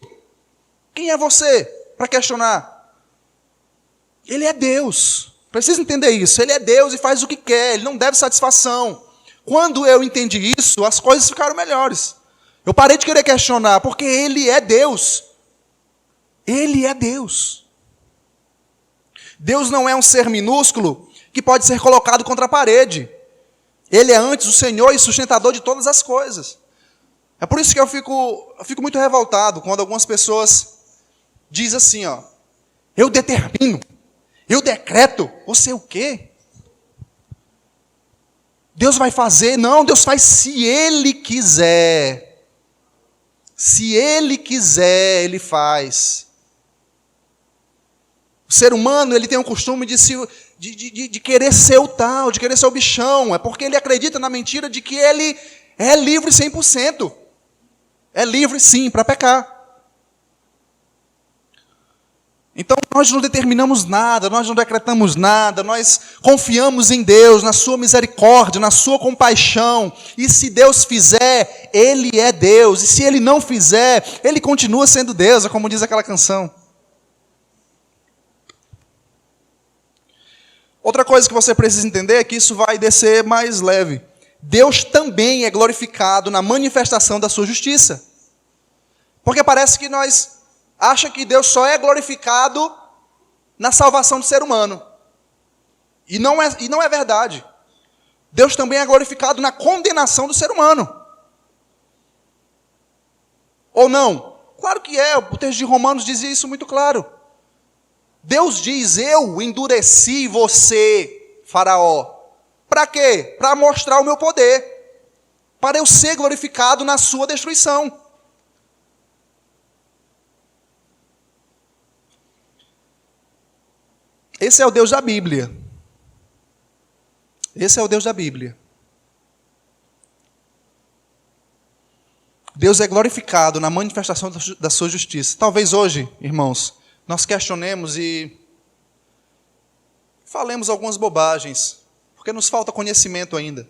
Quem é você para questionar? Ele é Deus. Precisa entender isso. Ele é Deus e faz o que quer, ele não deve satisfação. Quando eu entendi isso, as coisas ficaram melhores. Eu parei de querer questionar, porque ele é Deus. Ele é Deus. Deus não é um ser minúsculo que pode ser colocado contra a parede. Ele é antes o Senhor e sustentador de todas as coisas. É por isso que eu fico muito revoltado quando algumas pessoas dizem assim, ó, eu determino, eu decreto, você o quê? Deus vai fazer? Não, Deus faz se Ele quiser. Se Ele quiser, Ele faz. O ser humano, ele tem o costume de querer ser o tal, de querer ser o bichão. É porque ele acredita na mentira de que ele é livre 100%. É livre, sim, para pecar. Então, nós não determinamos nada, nós não decretamos nada, nós confiamos em Deus, na sua misericórdia, na sua compaixão. E se Deus fizer, Ele é Deus. E se Ele não fizer, Ele continua sendo Deus, é como diz aquela canção. Outra coisa que você precisa entender é que isso vai descer mais leve. Deus também é glorificado na manifestação da sua justiça. Porque parece que nós achamos que Deus só é glorificado na salvação do ser humano. E não é verdade. Deus também é glorificado na condenação do ser humano. Ou não? Claro que é, o texto de Romanos dizia isso muito claro. Deus diz, eu endureci você, Faraó. Para quê? Para mostrar o meu poder. Para eu ser glorificado na sua destruição. Esse é o Deus da Bíblia. Esse é o Deus da Bíblia. Deus é glorificado na manifestação da sua justiça. Talvez hoje, irmãos, nós questionemos e falemos algumas bobagens, porque nos falta conhecimento ainda.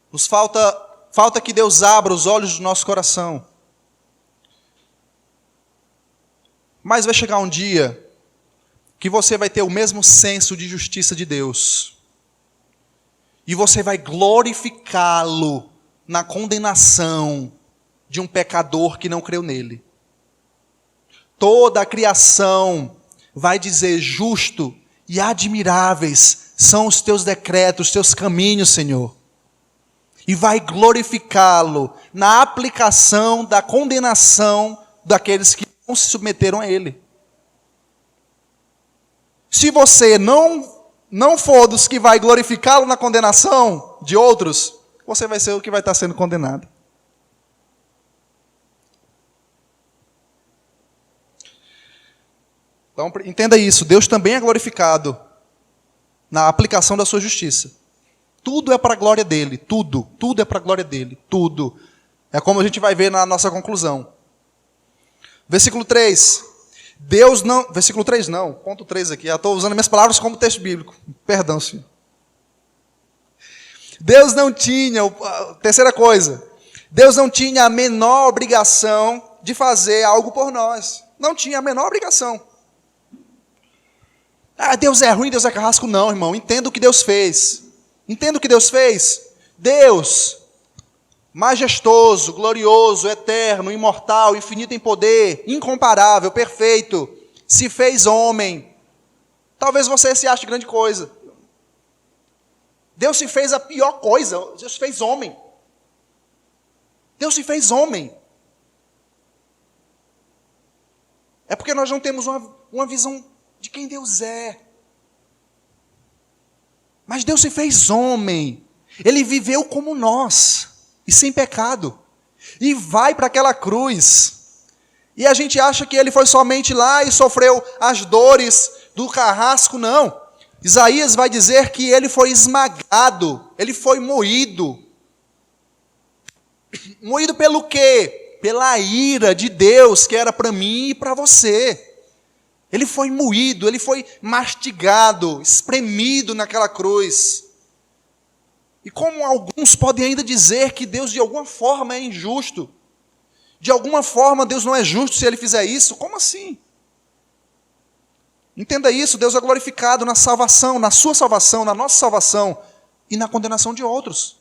Nos falta que Deus abra os olhos do nosso coração. Mas vai chegar um dia que você vai ter o mesmo senso de justiça de Deus. E você vai glorificá-lo na condenação de um pecador que não creu nele. Toda a criação vai dizer, justo e admiráveis são os teus decretos, os teus caminhos, Senhor. E vai glorificá-lo na aplicação da condenação daqueles que não se submeteram a ele. Se você não for dos que vai glorificá-lo na condenação de outros, você vai ser o que vai estar sendo condenado. Então, entenda isso, Deus também é glorificado na aplicação da sua justiça. Tudo é para a glória dele, tudo é para a glória dele, tudo. É como a gente vai ver na nossa conclusão. Versículo 3. Versículo 3 não, ponto 3 aqui, eu estou usando minhas palavras como texto bíblico. Perdão, Senhor. Deus não tinha, terceira coisa, Deus não tinha a menor obrigação de fazer algo por nós. Não tinha a menor obrigação. Ah, Deus é ruim, Deus é carrasco. Não, irmão, entenda o que Deus fez. Entenda o que Deus fez. Deus, majestoso, glorioso, eterno, imortal, infinito em poder, incomparável, perfeito, se fez homem. Talvez você se ache grande coisa. Deus se fez a pior coisa, Deus se fez homem. Deus se fez homem. É porque nós não temos uma visão de quem Deus é. Mas Deus se fez homem. Ele viveu como nós, e sem pecado. E vai para aquela cruz. E a gente acha que ele foi somente lá e sofreu as dores do carrasco. Não. Isaías vai dizer que ele foi esmagado, ele foi moído. Moído pelo quê? Pela ira de Deus que era para mim e para você. Ele foi moído, ele foi mastigado, espremido naquela cruz. E como alguns podem ainda dizer que Deus de alguma forma é injusto, de alguma forma Deus não é justo se ele fizer isso, como assim? Entenda isso, Deus é glorificado na salvação, na sua salvação, na nossa salvação e na condenação de outros.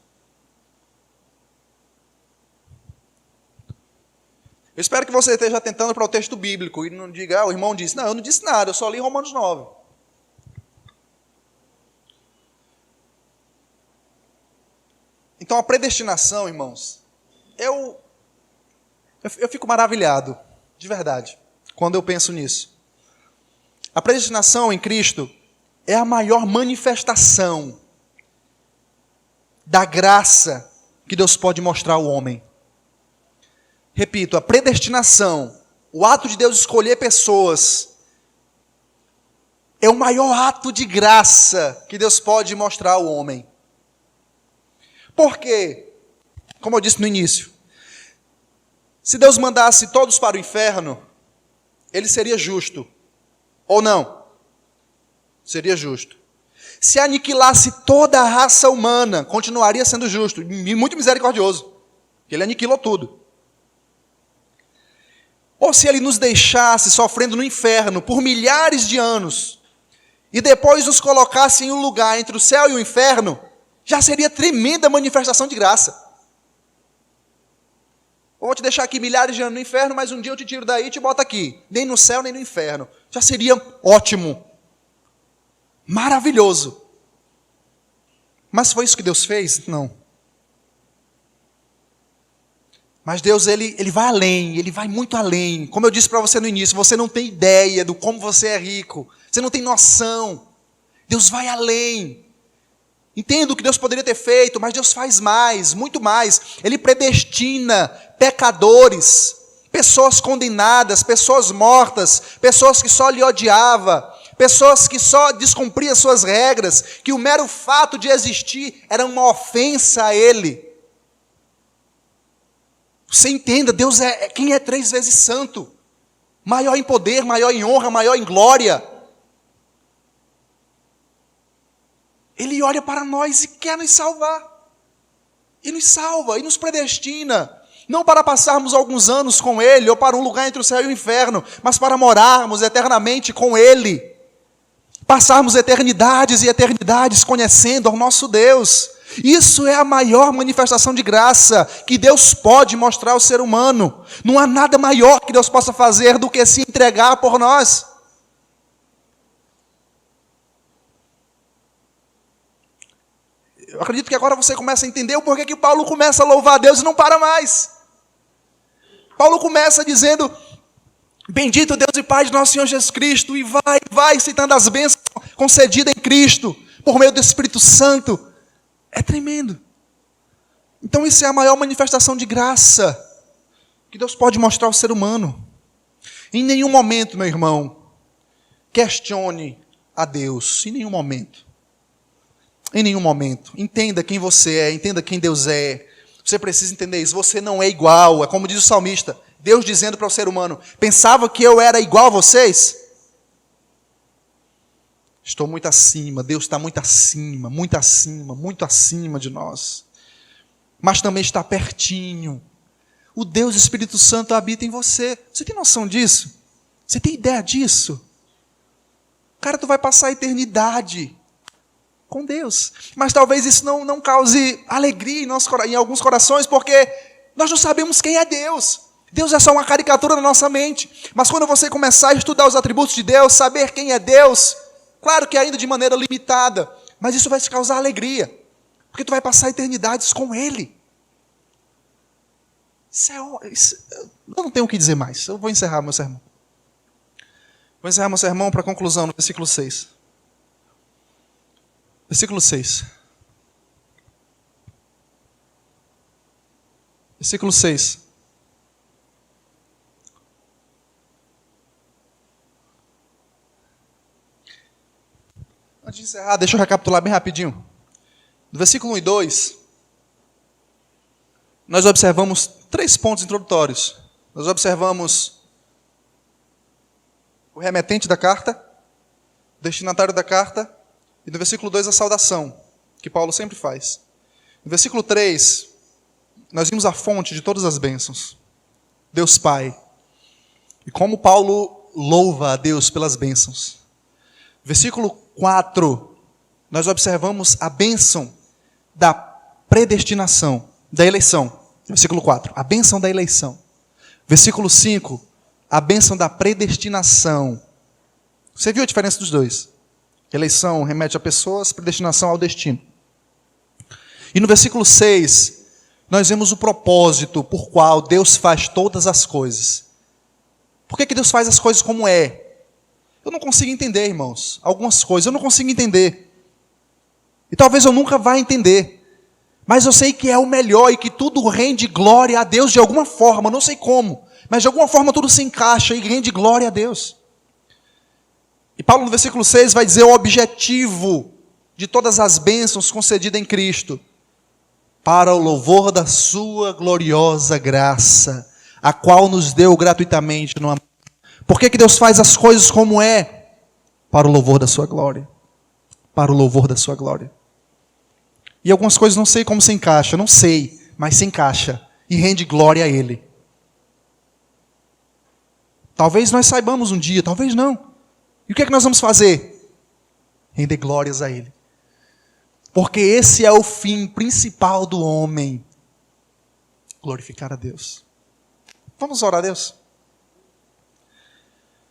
Eu espero que você esteja atentando para o texto bíblico e não diga, o irmão disse. Não, eu não disse nada, eu só li Romanos 9. Então a predestinação, irmãos, eu fico maravilhado, de verdade, quando eu penso nisso. A predestinação em Cristo é a maior manifestação da graça que Deus pode mostrar ao homem. Repito, a predestinação, o ato de Deus escolher pessoas, é o maior ato de graça que Deus pode mostrar ao homem. Por quê? Como eu disse no início, se Deus mandasse todos para o inferno, Ele seria justo. Ou não? Seria justo. Se aniquilasse toda a raça humana, continuaria sendo justo e muito misericordioso. Ele aniquilou tudo. Ou se Ele nos deixasse sofrendo no inferno por milhares de anos e depois nos colocasse em um lugar entre o céu e o inferno, já seria tremenda manifestação de graça. Eu vou te deixar aqui milhares de anos no inferno, mas um dia eu te tiro daí e te boto aqui. Nem no céu, nem no inferno. Já seria ótimo. Maravilhoso. Mas foi isso que Deus fez? Não. Mas Deus, Ele vai além, Ele vai muito além. Como eu disse para você no início, você não tem ideia do como você é rico. Você não tem noção. Deus vai além. Entendo o que Deus poderia ter feito, mas Deus faz mais, muito mais. Ele predestina pecadores, pessoas condenadas, pessoas mortas, pessoas que só lhe odiavam, pessoas que só descumpriam suas regras, que o mero fato de existir era uma ofensa a Ele. Você entenda, Deus é quem é 3 vezes santo, maior em poder, maior em honra, maior em glória. Ele olha para nós e quer nos salvar. E nos salva, e nos predestina. Não para passarmos alguns anos com Ele, ou para um lugar entre o céu e o inferno, mas para morarmos eternamente com Ele. Passarmos eternidades e eternidades conhecendo ao nosso Deus. Isso é a maior manifestação de graça que Deus pode mostrar ao ser humano. Não há nada maior que Deus possa fazer do que se entregar por nós. Eu acredito que agora você começa a entender o porquê que Paulo começa a louvar a Deus e não para mais. Paulo começa dizendo, bendito Deus e Pai de nosso Senhor Jesus Cristo, e vai citando as bênçãos concedidas em Cristo, por meio do Espírito Santo. É tremendo. Então isso é a maior manifestação de graça que Deus pode mostrar ao ser humano. Em nenhum momento, meu irmão, questione a Deus, em nenhum momento. Em nenhum momento. Entenda quem você é, entenda quem Deus é. Você precisa entender isso. Você não é igual. É como diz o salmista. Deus dizendo para o ser humano, pensava que eu era igual a vocês? Estou muito acima. Deus está muito acima, muito acima, muito acima de nós. Mas também está pertinho. O Deus Espírito Santo habita em você. Você tem noção disso? Você tem ideia disso? Cara, tu vai passar a eternidade com Deus. Mas talvez isso não cause alegria em alguns corações, porque nós não sabemos quem é Deus. Deus é só uma caricatura na nossa mente. Mas quando você começar a estudar os atributos de Deus, saber quem é Deus, claro que ainda de maneira limitada, mas isso vai te causar alegria, porque tu vai passar eternidades com Ele. Eu não tenho o que dizer mais. Eu vou encerrar meu sermão. Vou encerrar meu sermão para a conclusão, no versículo 6. Versículo 6. Versículo 6. Antes de encerrar, deixa eu recapitular bem rapidinho. No versículo 1 e 2, nós observamos 3 pontos introdutórios. Nós observamos o remetente da carta, o destinatário da carta, e no versículo 2 a saudação, que Paulo sempre faz. No versículo 3, nós vimos a fonte de todas as bênçãos, Deus Pai. E como Paulo louva a Deus pelas bênçãos. Versículo 4, nós observamos a bênção da predestinação, da eleição. Versículo 4, a bênção da eleição. Versículo 5, a bênção da predestinação. Você viu a diferença dos dois? Eleição remete a pessoas, predestinação ao destino. E no versículo 6, nós vemos o propósito por qual Deus faz todas as coisas. Por que Deus faz as coisas como é? Eu não consigo entender, irmãos. Algumas coisas eu não consigo entender. E talvez eu nunca vá entender. Mas eu sei que é o melhor e que tudo rende glória a Deus de alguma forma. Não sei como. Mas de alguma forma tudo se encaixa e rende glória a Deus. E Paulo no versículo 6 vai dizer o objetivo de todas as bênçãos concedidas em Cristo. Para o louvor da sua gloriosa graça, a qual nos deu gratuitamente no amor. Por que Deus faz as coisas como é? Para o louvor da sua glória. Para o louvor da sua glória. E algumas coisas não sei como se encaixa, não sei, mas se encaixa e rende glória a Ele. Talvez nós saibamos um dia, talvez não. E o que é que nós vamos fazer? Render glórias a Ele. Porque esse é o fim principal do homem. Glorificar a Deus. Vamos orar a Deus?